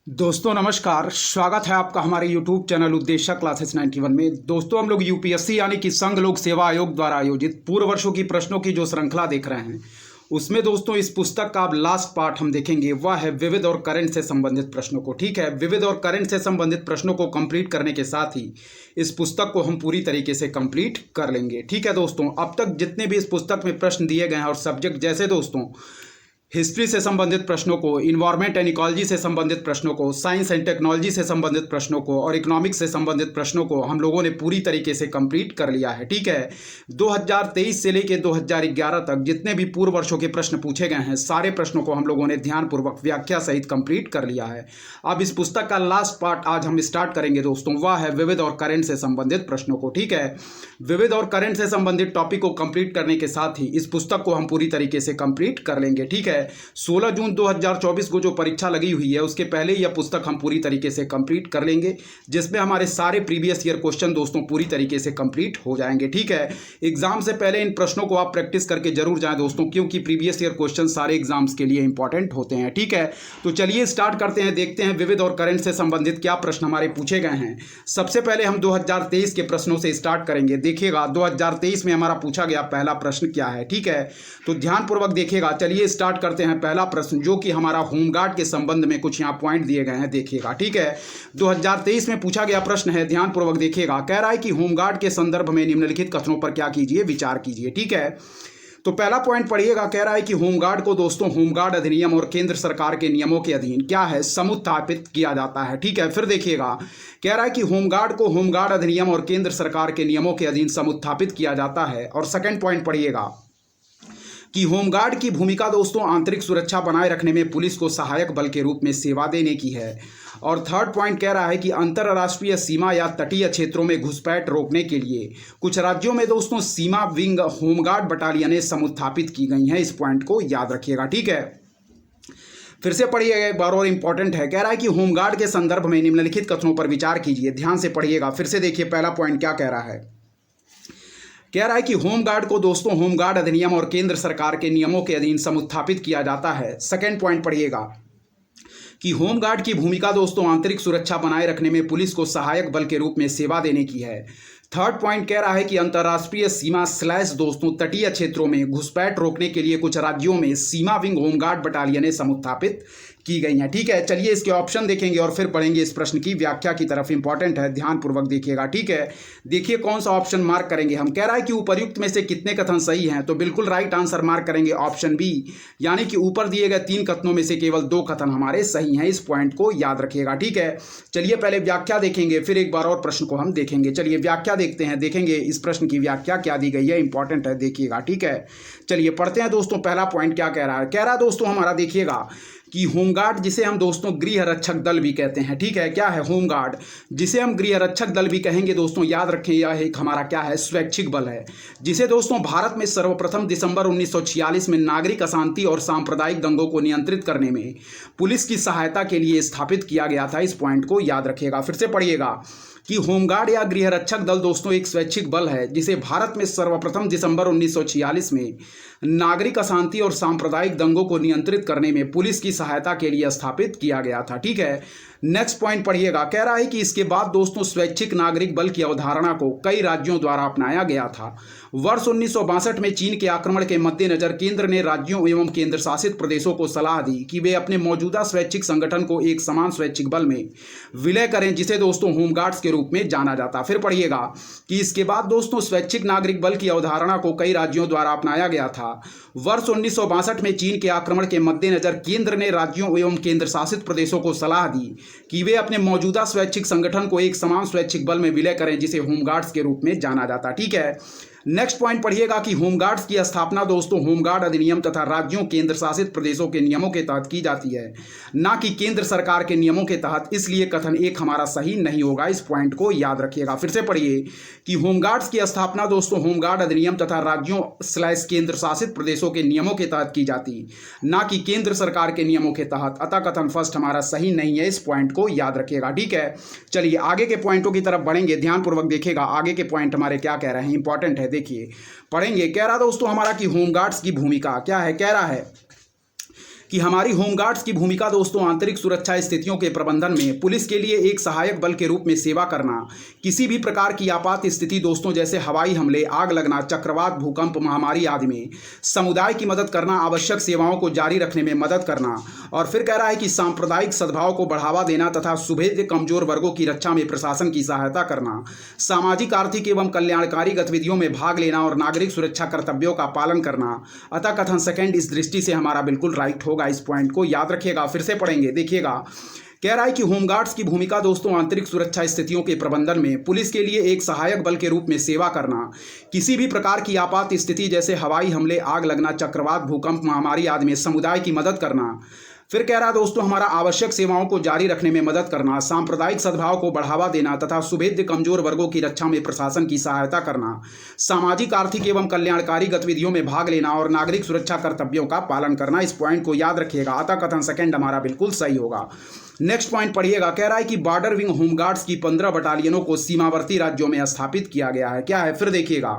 दोस्तों नमस्कार, स्वागत है आपका हमारे YouTube चैनल उद्देश्य क्लासेस 91 में। दोस्तों हम लोग यूपीएससी यानी कि संघ लोक सेवा आयोग द्वारा आयोजित पूर्व वर्षों की प्रश्नों की जो श्रृंखला देख रहे हैं, उसमें दोस्तों इस पुस्तक का अब लास्ट पार्ट हम देखेंगे, वह है विविध और करंट से संबंधित प्रश्नों को। ठीक है, विविध और करंट से संबंधित प्रश्नों को कंप्लीट करने के साथ ही इस पुस्तक को हम पूरी तरीके से कंप्लीट कर लेंगे। ठीक है दोस्तों, अब तक जितने भी इस पुस्तक में प्रश्न दिए गए हैं और सब्जेक्ट जैसे दोस्तों हिस्ट्री से संबंधित प्रश्नों को, इन्वायरमेंट एंड इकोलॉजी से संबंधित प्रश्नों को, साइंस एंड टेक्नोलॉजी से संबंधित प्रश्नों को और इकोनॉमिक्स से संबंधित प्रश्नों को हम लोगों ने पूरी तरीके से कंप्लीट कर लिया है। ठीक है, 2023 से लेकर 2011 तक जितने भी पूर्व वर्षों के प्रश्न पूछे गए हैं, सारे प्रश्नों को हम लोगों ने ध्यानपूर्वक व्याख्या सहित कंप्लीट कर लिया है। अब इस पुस्तक का लास्ट पार्ट आज हम स्टार्ट करेंगे दोस्तों, वह है विविध और करंट से संबंधित प्रश्नों को। ठीक है, विविध और करंट से संबंधित टॉपिक को कंप्लीट करने के साथ ही इस पुस्तक को हम पूरी तरीके से कंप्लीट कर लेंगे। ठीक है, 16 जून 2024 को जो परीक्षा लगी हुई है उसके पहले यह पुस्तक हम पूरी तरीके से कंप्लीट कर लेंगे, जिसमें हमारे सारे प्रीवियस ईयर क्वेश्चन दोस्तों पूरी तरीके से कंप्लीट हो जाएंगे। ठीक है, एग्जाम से पहले इन प्रश्नों को आप प्रैक्टिस करके जरूर जाएं दोस्तों, क्योंकि प्रीवियस ईयर क्वेश्चन सारे एग्जाम्स के लिए इंपॉर्टेंट होते हैं। ठीक है, तो चलिए स्टार्ट करते हैं, देखते हैं विविध और करंट से संबंधित क्या प्रश्न हमारे पूछे गए हैं। सबसे पहले हम 2023 के प्रश्नों से स्टार्ट करेंगे। देखिएगा 2023 में हमारा पूछा गया पहला प्रश्न क्या है। ठीक है, तो ध्यानपूर्वक देखिएगा। चलिए स्टार्ट करते हैं पहला प्रश्न, जो कि हमारा होमगार्ड के संबंध में कुछ यहाँ पॉइंट दिए गए हैं। देखिएगा, ठीक है, 2023 में पूछा गया प्रश्न है, ध्यानपूर्वक देखिएगा। कह रहा है कि होमगार्ड के संदर्भ में निम्नलिखित कथनों पर क्या कीजिए, विचार कीजिए। ठीक है, तो पहला पॉइंट पढ़िएगा। कह रहा है कि होमगार्ड को दोस्तों होमगार्ड अधिनियम और केंद्र सरकार के नियमों के अधीन क्या है, समुत्थापित किया जाता है। ठीक है, फिर देखिएगा, कह रहा है कि होमगार्ड को होमगार्ड अधिनियम और केंद्र सरकार के नियमों के अधीन समुत्थापित किया जाता है। और सेकंड पॉइंट पढ़िएगा कि होमगार्ड की भूमिका दोस्तों आंतरिक सुरक्षा बनाए रखने में पुलिस को सहायक बल के रूप में सेवा देने की है। और थर्ड पॉइंट कह रहा है कि अंतर्राष्ट्रीय सीमा या तटीय क्षेत्रों में घुसपैठ रोकने के लिए कुछ राज्यों में दोस्तों सीमा विंग होमगार्ड बटालियनें समुत्थापित की गई हैं। इस पॉइंट को याद रखिएगा। ठीक है, फिर से पढ़िएगा एक बार और इंपॉर्टेंट है। कह रहा है कि होमगार्ड के संदर्भ में निम्नलिखित कथनों पर विचार कीजिए। ध्यान से पढ़िएगा। फिर से देखिए पहला पॉइंट क्या कह रहा है। कह रहा है कि होमगार्ड को दोस्तों होमगार्ड अधिनियम और केंद्र सरकार के नियमों के अधीन समुत्थापित किया जाता है। सेकंड पॉइंट पढ़िएगा कि होमगार्ड की भूमिका दोस्तों आंतरिक सुरक्षा बनाए रखने में पुलिस को सहायक बल के रूप में सेवा देने की है। थर्ड पॉइंट कह रहा है कि अंतर्राष्ट्रीय सीमा / दोस्तों तटीय क्षेत्रों में घुसपैठ रोकने के लिए कुछ राज्यों में सीमा विंग होमगार्ड बटालियनें समुत्थापित की गई हैं। ठीक है, चलिए इसके ऑप्शन देखेंगे और फिर पढ़ेंगे इस प्रश्न की व्याख्या की तरफ। इंपॉर्टेंट है, ध्यानपूर्वक देखिएगा। ठीक है, देखिए कौन सा ऑप्शन मार्क करेंगे हम। कह रहा है कि उपर्युक्त में से कितने कथन सही हैं, तो बिल्कुल राइट आंसर मार्क करेंगे ऑप्शन बी, यानी कि ऊपर दिए गए 3 कथनों में से केवल 2 कथन हमारे सही हैं। इस पॉइंट को याद रखिएगा। ठीक है, चलिए पहले व्याख्या देखेंगे, फिर एक बार और प्रश्न को हम देखेंगे। चलिए व्याख्या देखते हैं, देखेंगे इस प्रश्न की व्याख्या क्या दी गई है। इंपॉर्टेंट है, देखिएगा। ठीक है, चलिए पढ़ते हैं दोस्तों। पहला पॉइंट क्या कह रहा है। कह रहा है दोस्तों हमारा, देखिएगा कि होमगार्ड जिसे हम दोस्तों गृह रक्षक दल भी कहते हैं। ठीक है, क्या है होमगार्ड, जिसे हम गृह रक्षक दल भी कहेंगे दोस्तों, याद रखें यह एक हमारा क्या है, स्वैच्छिक बल है, जिसे दोस्तों भारत में सर्वप्रथम दिसंबर 1946 में नागरिक अशांति और सांप्रदायिक दंगों को नियंत्रित करने में पुलिस की सहायता के लिए स्थापित किया गया था। इस पॉइंट को याद रखिएगा। फिर से पढ़िएगा कि होमगार्ड या गृह रक्षक दल दोस्तों एक स्वैच्छिक बल है, जिसे भारत में सर्वप्रथम दिसंबर 1946 में नागरिक अशांति और सांप्रदायिक दंगों को नियंत्रित करने में पुलिस की सहायता के लिए स्थापित किया गया था। ठीक है, नेक्स्ट पॉइंट पढ़िएगा। कह रहा है कि इसके बाद दोस्तों स्वैच्छिक नागरिक बल की अवधारणा को कई राज्यों द्वारा अपनाया गया था। वर्ष 1962 में चीन के आक्रमण के मद्देनजर केंद्र ने राज्यों एवं केंद्र शासित प्रदेशों को सलाह दी कि वे अपने मौजूदा स्वैच्छिक संगठन को एक समान स्वैच्छिक बल में विलय करें, जिसे दोस्तों होमगार्ड्स के रूप में जाना जाता। फिर पढ़िएगा कि इसके बाद दोस्तों स्वैच्छिक नागरिक बल की अवधारणा को कई राज्यों द्वारा अपनाया गया था। वर्ष 1962 में चीन के आक्रमण के मद्देनजर केंद्र ने राज्यों एवं केंद्र शासित प्रदेशों को सलाह दी कि वे अपने मौजूदा स्वैच्छिक संगठन को एक समान स्वैच्छिक बल में विलय करें, जिसे होमगार्ड्स के रूप में जाना जाता। ठीक है, नेक्स्ट पॉइंट पढ़िएगा कि होमगार्ड्स की स्थापना दोस्तों होमगार्ड अधिनियम तथा राज्यों केंद्र शासित प्रदेशों के नियमों के तहत की जाती है, ना कि केंद्र सरकार के नियमों के तहत, इसलिए कथन एक हमारा सही नहीं होगा। इस पॉइंट को याद रखिएगा। फिर से पढ़िए कि होमगार्ड्स की स्थापना दोस्तों होमगार्ड अधिनियम तथा राज्यों / केंद्र शासित प्रदेशों के नियमों के तहत की जाती, ना कि केंद्र सरकार के नियमों के तहत, अतः कथन फर्स्ट हमारा सही नहीं है। इस पॉइंट को याद रखिएगा। ठीक है, चलिए आगे के पॉइंटों की तरफ बढ़ेंगे, ध्यानपूर्वक देखिएगा आगे के पॉइंट हमारे क्या कह रहे हैं। इंपॉर्टेंट है, देखिए पढ़ेंगे। कह रहा दोस्तों हमारा कि होमगार्ड्स की भूमिका क्या है। कह रहा है कि हमारी होमगार्ड्स की भूमिका दोस्तों आंतरिक सुरक्षा स्थितियों के प्रबंधन में पुलिस के लिए एक सहायक बल के रूप में सेवा करना, किसी भी प्रकार की आपात स्थिति दोस्तों जैसे हवाई हमले, आग लगना, चक्रवात, भूकंप, महामारी आदि में समुदाय की मदद करना, आवश्यक सेवाओं को जारी रखने में मदद करना। और फिर कह रहा है कि सांप्रदायिक सद्भाव को बढ़ावा देना तथा सुभेद्य कमजोर वर्गों की रक्षा में प्रशासन की सहायता करना, सामाजिक, आर्थिक एवं कल्याणकारी गतिविधियों में भाग लेना और नागरिक सुरक्षा कर्तव्यों का पालन करना। अतः कथन सेकंड इस दृष्टि से हमारा बिल्कुल राइट होगा। इस पॉइंट को याद रखिएगा, फिर से पढ़ेंगे, देखिएगा। कह रहा है कि होमगार्ड्स की भूमिका दोस्तों आंतरिक सुरक्षा स्थितियों के प्रबंधन में पुलिस के लिए एक सहायक बल के रूप में सेवा करना, किसी भी प्रकार की आपात स्थिति जैसे हवाई हमले, आग लगना, चक्रवात, भूकंप, महामारी आदि में समुदाय की मदद करना। फिर कह रहा है दोस्तों हमारा आवश्यक सेवाओं को जारी रखने में मदद करना, सांप्रदायिक सद्भाव को बढ़ावा देना तथा सुभेद्य कमजोर वर्गों की रक्षा में प्रशासन की सहायता करना, सामाजिक, आर्थिक एवं कल्याणकारी गतिविधियों में भाग लेना और नागरिक सुरक्षा कर्तव्यों का पालन करना। इस पॉइंट को याद रखिएगा। अतः कथन सेकंड हमारा बिल्कुल सही होगा। नेक्स्ट पॉइंट पढ़िएगा। कह रहा है कि बॉर्डर विंग होमगार्ड्स की 15 बटालियनों को सीमावर्ती राज्यों में स्थापित किया गया है। क्या है, फिर देखिएगा।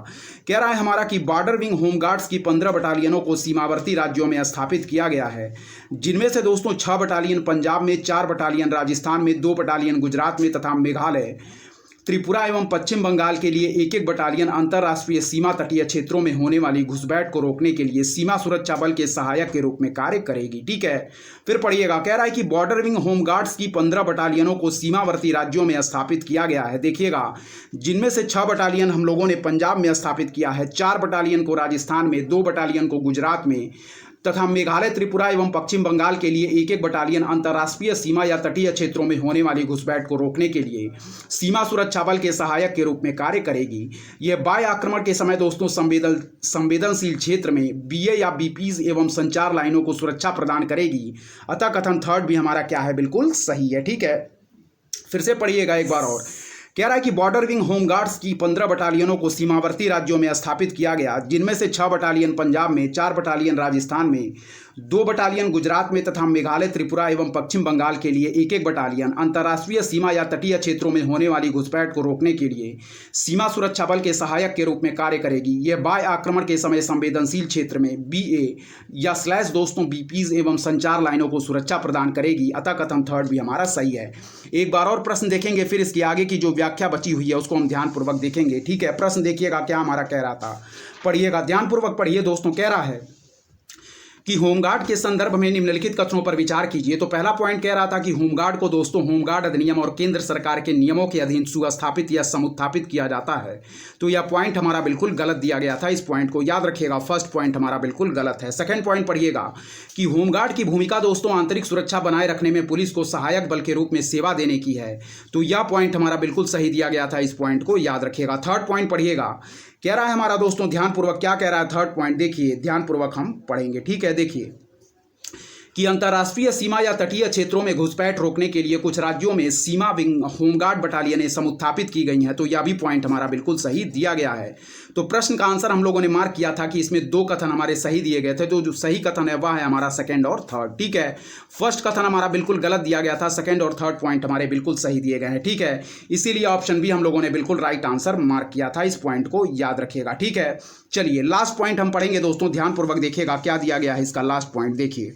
कह रहा है हमारा कि बॉर्डर विंग होमगार्ड्स की 15 बटालियनों को सीमावर्ती राज्यों में स्थापित किया गया है, जिनमें से दोस्तों 6 बटालियन पंजाब में, 4 बटालियन राजस्थान में, 2 बटालियन गुजरात में तथा मेघालय, त्रिपुरा एवं पश्चिम बंगाल के लिए एक एक बटालियन अंतर्राष्ट्रीय सीमा तटीय क्षेत्रों में होने वाली घुसपैठ को रोकने के लिए सीमा सुरक्षा बल के सहायक के रूप में कार्य करेगी। ठीक है, फिर पढ़िएगा। कह रहा है कि बॉर्डर विंग होमगार्ड्स की 15 बटालियनों को सीमावर्ती राज्यों में स्थापित किया गया है, देखिएगा, जिनमें से 6 बटालियन हम लोगों ने पंजाब में स्थापित किया है, 4 बटालियन को राजस्थान में, 2 बटालियन को गुजरात में तथा मेघालय, त्रिपुरा एवं पश्चिम बंगाल के लिए एक एक बटालियन अंतर्राष्ट्रीय सीमा या तटीय क्षेत्रों में होने वाली घुसपैठ को रोकने के लिए सीमा सुरक्षा बल के सहायक के रूप में कार्य करेगी। यह बाह्य आक्रमण के समय दोस्तों संवेदनशील क्षेत्र में बीए या बीपीज एवं संचार लाइनों को सुरक्षा प्रदान करेगी। अतः कथन थर्ड भी हमारा क्या है, बिल्कुल सही है। ठीक है, फिर से पढ़िएगा एक बार और। कह रहा है कि बॉर्डर विंग होमगार्ड्स की 15 बटालियनों को सीमावर्ती राज्यों में स्थापित किया गया, जिनमें से 6 बटालियन पंजाब में, 4 बटालियन राजस्थान में, 2 बटालियन गुजरात में तथा मेघालय, त्रिपुरा एवं पश्चिम बंगाल के लिए एक एक बटालियन अंतर्राष्ट्रीय सीमा या तटीय क्षेत्रों में होने वाली घुसपैठ को रोकने के लिए सीमा सुरक्षा बल के सहायक के रूप में कार्य करेगी। यह बाह्य आक्रमण के समय संवेदनशील क्षेत्र में बीए या स्लैश दोस्तों बीपीज एवं संचार लाइनों को सुरक्षा प्रदान करेगी। अतः कथन थर्ड भी हमारा सही है। एक बार और प्रश्न देखेंगे, फिर इसकी आगे की जो व्याख्या बची हुई है उसको हम ध्यानपूर्वक देखेंगे। ठीक है, प्रश्न देखिएगा क्या हमारा कह रहा था, पढ़िएगा, ध्यानपूर्वक पढ़िए दोस्तों। कह रहा है कि होमगार्ड के संदर्भ में निम्नलिखित कथनों पर विचार कीजिए। तो पहला पॉइंट कह रहा था कि होमगार्ड को दोस्तों होमगार्ड अधिनियम और केंद्र सरकार के नियमों के अधीन सुस्थापित या समुत्थापित किया जाता है। तो यह पॉइंट हमारा बिल्कुल गलत दिया गया था, इस पॉइंट को याद रखिएगा। फर्स्ट पॉइंट हमारा बिल्कुल गलत है। सेकंड पॉइंट पढ़िएगा कि होमगार्ड की भूमिका दोस्तों आंतरिक सुरक्षा बनाए रखने में पुलिस को सहायक बल के रूप में सेवा देने की है। तो यह पॉइंट हमारा बिल्कुल सही दिया गया था, इस पॉइंट को याद रखिएगा। थर्ड पॉइंट पढ़िएगा, कह रहा है हमारा दोस्तों ध्यानपूर्वक, क्या कह रहा है थर्ड पॉइंट, देखिए ध्यानपूर्वक हम पढ़ेंगे। ठीक है, देखिए कि अंतर्राष्ट्रीय सीमा या तटीय क्षेत्रों में घुसपैठ रोकने के लिए कुछ राज्यों में सीमा विंग होमगार्ड बटालियनें समुत्थापित की गई हैं। तो यह भी पॉइंट हमारा बिल्कुल सही दिया गया है। तो प्रश्न का आंसर हम लोगों ने मार्क किया था कि इसमें 2 कथन हमारे सही दिए गए थे। तो जो सही कथन है वह है हमारा सेकंड और थर्ड। ठीक है, फर्स्ट कथन हमारा बिल्कुल गलत दिया गया था, सेकंड और थर्ड पॉइंट हमारे बिल्कुल सही दिए गए हैं। ठीक है, इसीलिए ऑप्शन बी हम लोगों ने बिल्कुल राइट आंसर मार्क किया था। इस पॉइंट को याद रखिएगा। ठीक है, चलिए लास्ट पॉइंट हम पढ़ेंगे दोस्तों, ध्यानपूर्वक देखिएगा क्या दिया गया है इसका लास्ट पॉइंट। देखिए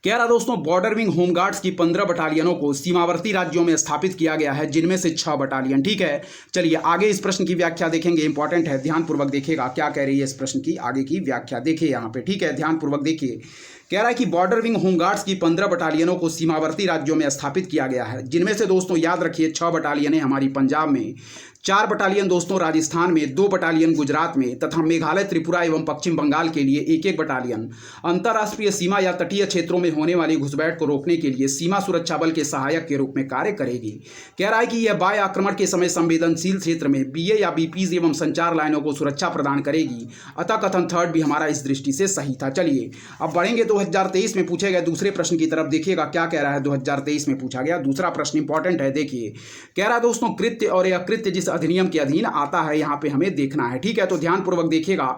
कह रहा दोस्तों बॉर्डर विंग होमगार्ड्स की 15 बटालियनों को सीमावर्ती राज्यों में स्थापित किया गया है, जिनमें से 6 बटालियन। ठीक है, चलिए आगे इस प्रश्न की व्याख्या देखेंगे, इंपॉर्टेंट है, ध्यानपूर्वक देखिएगा क्या कह रही है इस प्रश्न की आगे की व्याख्या। देखिए यहाँ पे, ठीक है, ध्यानपूर्वक देखिए। कह रहा है कि बॉर्डर विंग होमगार्ड्स की 15 बटालियनों को सीमावर्ती राज्यों में स्थापित किया गया है, जिनमें से दोस्तों याद रखिए 6 बटालियनें हमारी पंजाब में, 4 बटालियन दोस्तों राजस्थान में, 2 बटालियन गुजरात में तथा मेघालय, त्रिपुरा एवं पश्चिम बंगाल के लिए एक एक बटालियन अंतर्राष्ट्रीय सीमा या तटीय क्षेत्रों में होने वाली घुसपैठ को रोकने के लिए सीमा सुरक्षा बल के सहायक के रूप में कार्य करेगी। कह रहा है कि यह बाह्य आक्रमण के समय संवेदनशील क्षेत्र में बीए या बीपीज एवं संचार लाइनों को सुरक्षा प्रदान करेगी। अतः कथन थर्ड भी हमारा इस दृष्टि से सही था। चलिए अब बढ़ेंगे 2023 में पूछे गए दूसरे प्रश्न की तरफ। देखिएगा क्या कह रहा है 2023 में पूछा गया दूसरा प्रश्न, इंपॉर्टेंट है। देखिए कह रहा है दोस्तों कृत्य और अकृत्य जिस किस अधिनियम के अधीन आता है, यहाँ पे हमें देखना है। ठीक है, तो ध्यानपूर्वक देखिएगा।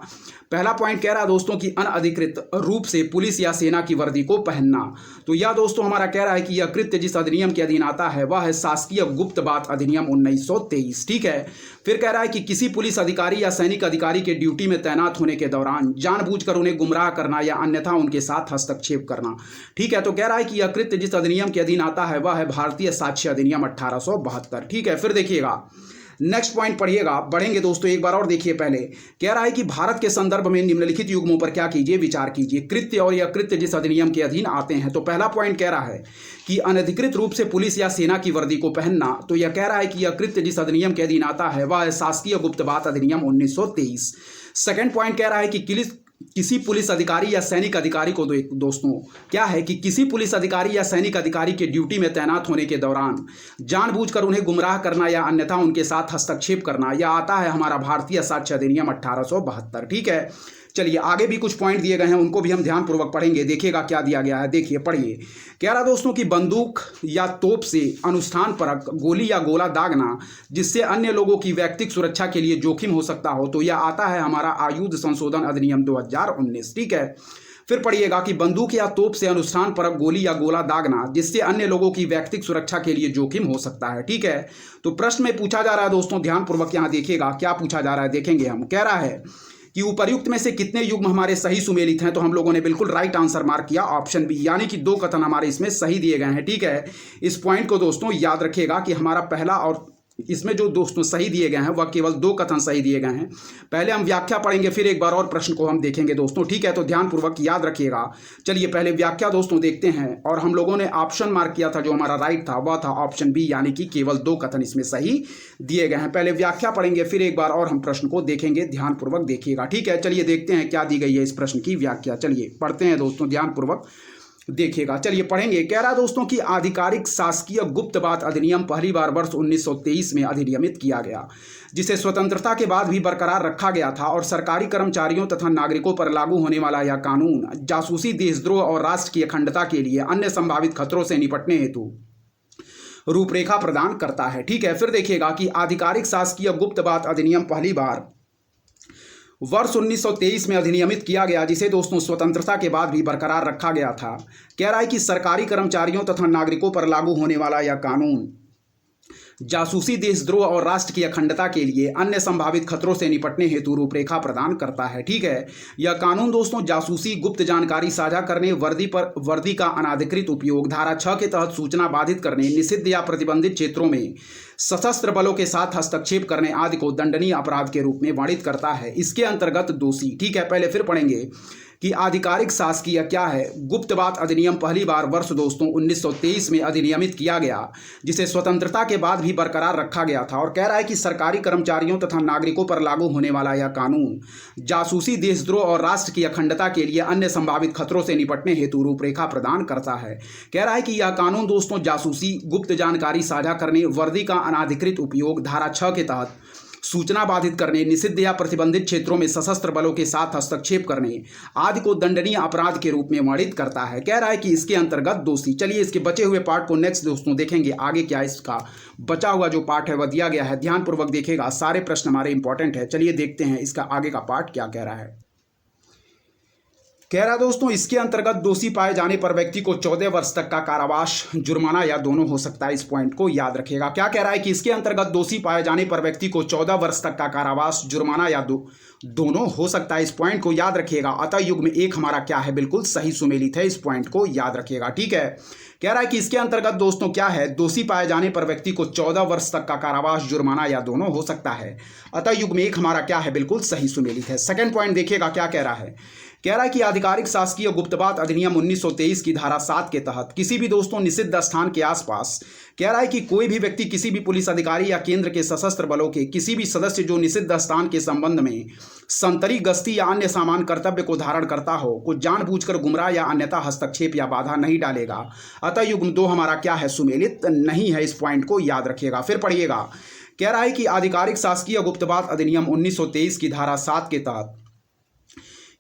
पहला पॉइंट कह रहा है दोस्तों कि अनअधिकृत रूप से पुलिस या सेना की वर्दी को पहनना। तो यह दोस्तों हमारा कह रहा है कि यह कृत्य जिस अधिनियम के अधीन आता है वह है शासकीय गुप्त बात अधिनियम 1923। ठीक है, फिर कह रहा है कि किसी पुलिस अधिकारी या सैनिक अधिकारी के ड्यूटी में तैनात होने के दौरान जानबूझकर उन्हें गुमराह करना या अन्यथा उनके साथ हस्तक्षेप करना। ठीक है, तो कह रहा है कि यह कृत्य जिस अधिनियम के अधीन आता है वह है भारतीय साक्ष्य अधिनियम 1872। ठीक है, फिर देखिएगा नेक्स्ट पॉइंट पढ़िएगा, बढ़ेंगे दोस्तों एक बार और देखिए। पहले कह रहा है कि भारत के संदर्भ में निम्नलिखित युग्मों पर क्या कीजिए, विचार कीजिए। कृत्य और यह कृत्य जिस अधिनियम के अधीन आते हैं। तो पहला पॉइंट कह रहा है कि अनधिकृत रूप से पुलिस या सेना की वर्दी को पहनना। तो यह कह रहा है कि यह कृत्य जिस अधिनियम के अधीन आता है वह है शासकीय गुप्त बात अधिनियम 1923। सेकंड पॉइंट कह रहा है कि किसी पुलिस अधिकारी या सैनिक अधिकारी को दोस्तों क्या है कि किसी पुलिस अधिकारी या सैनिक अधिकारी के ड्यूटी में तैनात होने के दौरान जानबूझकर उन्हें गुमराह करना या अन्यथा उनके साथ हस्तक्षेप करना, यह आता है हमारा भारतीय साक्ष्य अधिनियम 1872। ठीक है, चलिए आगे भी कुछ पॉइंट दिए गए हैं, उनको भी हम ध्यानपूर्वक पढ़ेंगे। देखिएगा क्या दिया गया है, देखिए पढ़िए। कह रहा दोस्तों कि बंदूक या तोप से अनुष्ठान परक गोली या गोला दागना जिससे अन्य लोगों की व्यक्तिगत सुरक्षा के लिए जोखिम हो सकता हो, तो यह आता है हमारा आयुध संशोधन अधिनियम 2019। ठीक है, फिर पढ़िएगा कि बंदूक या तोप से अनुष्ठान परक गोली या गोला दागना जिससे अन्य लोगों की व्यक्तिगत सुरक्षा के लिए जोखिम हो सकता है। ठीक है, तो प्रश्न में पूछा जा रहा है दोस्तों, ध्यानपूर्वक यहाँ देखिएगा क्या पूछा जा रहा है, देखेंगे हम। कह रहा है कि उपर्युक्त में से कितने युग्म हमारे सही सुमेलित हैं। तो हम लोगों ने बिल्कुल राइट आंसर मार्क किया, ऑप्शन बी, यानी कि 2 कथन हमारे इसमें सही दिए गए हैं। ठीक है, इस पॉइंट को दोस्तों याद रखिएगा कि हमारा पहला और इसमें जो दोस्तों सही दिए गए हैं वह केवल 2 कथन सही दिए गए हैं। पहले हम व्याख्या पढ़ेंगे, फिर एक बार और प्रश्न को हम देखेंगे दोस्तों। ठीक है, तो ध्यानपूर्वक याद रखिएगा। चलिए पहले व्याख्या दोस्तों देखते हैं, और हम लोगों ने ऑप्शन मार्क किया था, जो हमारा राइट था वह था ऑप्शन बी, यानी कि केवल 2 कथन इसमें सही दिए गए हैं। पहले व्याख्या पढ़ेंगे, फिर एक बार और हम प्रश्न को देखेंगे, ध्यानपूर्वक देखिएगा। ठीक है, चलिए देखते हैं क्या दी गई है इस प्रश्न की व्याख्या। चलिए पढ़ते हैं दोस्तों, ध्यानपूर्वक देखिएगा। चलिए पढ़ेंगे। कह रहा दोस्तों कि आधिकारिक शासकीय गुप्त बात अधिनियम पहली बार वर्ष 1923 में अधिनियमित किया गया, जिसे स्वतंत्रता के बाद भी बरकरार रखा गया था, और सरकारी कर्मचारियों तथा नागरिकों पर लागू होने वाला यह कानून जासूसी, देशद्रोह और राष्ट्र की अखंडता के लिए अन्य संभावित खतरों से निपटने हेतु रूपरेखा प्रदान करता है। ठीक है, फिर देखिएगा कि आधिकारिक शासकीय गुप्त बात अधिनियम पहली बार वर्ष 1923 में अधिनियमित किया गया, जिसे दोस्तों स्वतंत्रता के बाद भी बरकरार रखा गया था। कह रहा है कि सरकारी कर्मचारियों तथा नागरिकों पर लागू होने वाला यह कानून जासूसी, देशद्रोह और राष्ट्र की अखंडता के लिए अन्य संभावित खतरों से निपटने हेतु रूपरेखा प्रदान करता है। ठीक है, यह कानून दोस्तों जासूसी, गुप्त जानकारी साझा करने, वर्दी का अनाधिकृत उपयोग, धारा 6 के तहत सूचना बाधित करने, निषिद्ध या प्रतिबंधित क्षेत्रों में सशस्त्र बलों के साथ हस्तक्षेप करने आदि को दंडनीय अपराध के रूप में वर्णित करता है। इसके अंतर्गत दोषी। ठीक है, पहले फिर पढ़ेंगे कि आधिकारिक शासकीय क्या है गुप्त बात अधिनियम पहली बार वर्ष दोस्तों 1923 में अधिनियमित किया गया, जिसे स्वतंत्रता के बाद भी बरकरार रखा गया था, और कह रहा है कि सरकारी कर्मचारियों तथा नागरिकों पर लागू होने वाला यह कानून जासूसी, देशद्रोह और राष्ट्र की अखंडता के लिए अन्य संभावित खतरों से निपटने हेतु रूपरेखा प्रदान करता है। कह रहा है कि यह कानून दोस्तों जासूसी, गुप्त जानकारी साझा करने, वर्दी का अनाधिकृत उपयोग, धारा 6 के तहत सूचना बाधित करने, निषिद्ध या प्रतिबंधित क्षेत्रों में सशस्त्र बलों के साथ हस्तक्षेप करने आदि को दंडनीय अपराध के रूप में वर्णित करता है। कह रहा है कि इसके अंतर्गत दोषी। चलिए इसके बचे हुए पार्ट को नेक्स्ट दोस्तों देखेंगे, आगे क्या इसका बचा हुआ जो पार्ट है वह दिया गया है, ध्यानपूर्वक देखिएगा, सारे प्रश्न हमारे इंपॉर्टेंट है। चलिए देखते हैं इसका आगे का पार्ट क्या कह रहा है। कह रहा दोस्तों इसके अंतर्गत दोषी पाए जाने पर व्यक्ति को 14 वर्ष तक का कारावास, जुर्माना या दोनों हो सकता है। इस पॉइंट को याद रखिएगा। क्या कह रहा है कि इसके अंतर्गत दोषी पाए जाने पर व्यक्ति को 14 वर्ष तक का कारावास, जुर्माना या दोनों हो सकता है। इस पॉइंट को याद रखिएगा। अतः युग्म 1 हमारा क्या है, बिल्कुल सही सुमेलित है। इस पॉइंट को याद रखिएगा। ठीक है, कह रहा है कि इसके अंतर्गत दोस्तों क्या है, दोषी पाए जाने पर व्यक्ति को 14 वर्ष तक का कारावास, जुर्माना या दोनों हो सकता है। अतः युग्म 1 हमारा क्या है, बिल्कुल सही सुमेलित है। सेकंड पॉइंट देखिएगा क्या कह रहा है। कह रहा है कि आधिकारिक शासकीय गुप्त बात अधिनियम 1923 की धारा 7 के तहत किसी भी दोस्तों निषिद्ध स्थान के आसपास, कह रहा है कि कोई भी व्यक्ति किसी भी पुलिस अधिकारी या केंद्र के सशस्त्र बलों के किसी भी सदस्य जो निषिद्ध स्थान के संबंध में संतरी, गश्ती या अन्य सामान्य कर्तव्य को धारण करता हो, को जानबूझकर गुमराह या अन्यथा हस्तक्षेप या बाधा नहीं डालेगा। अतः युग्म 2 हमारा क्या है, सुमेलित नहीं है। इस पॉइंट को याद रखिएगा। फिर पढ़िएगा। कह रहा है कि आधिकारिक शासकीय गुप्त बात अधिनियम 1923 की धारा 7 के तहत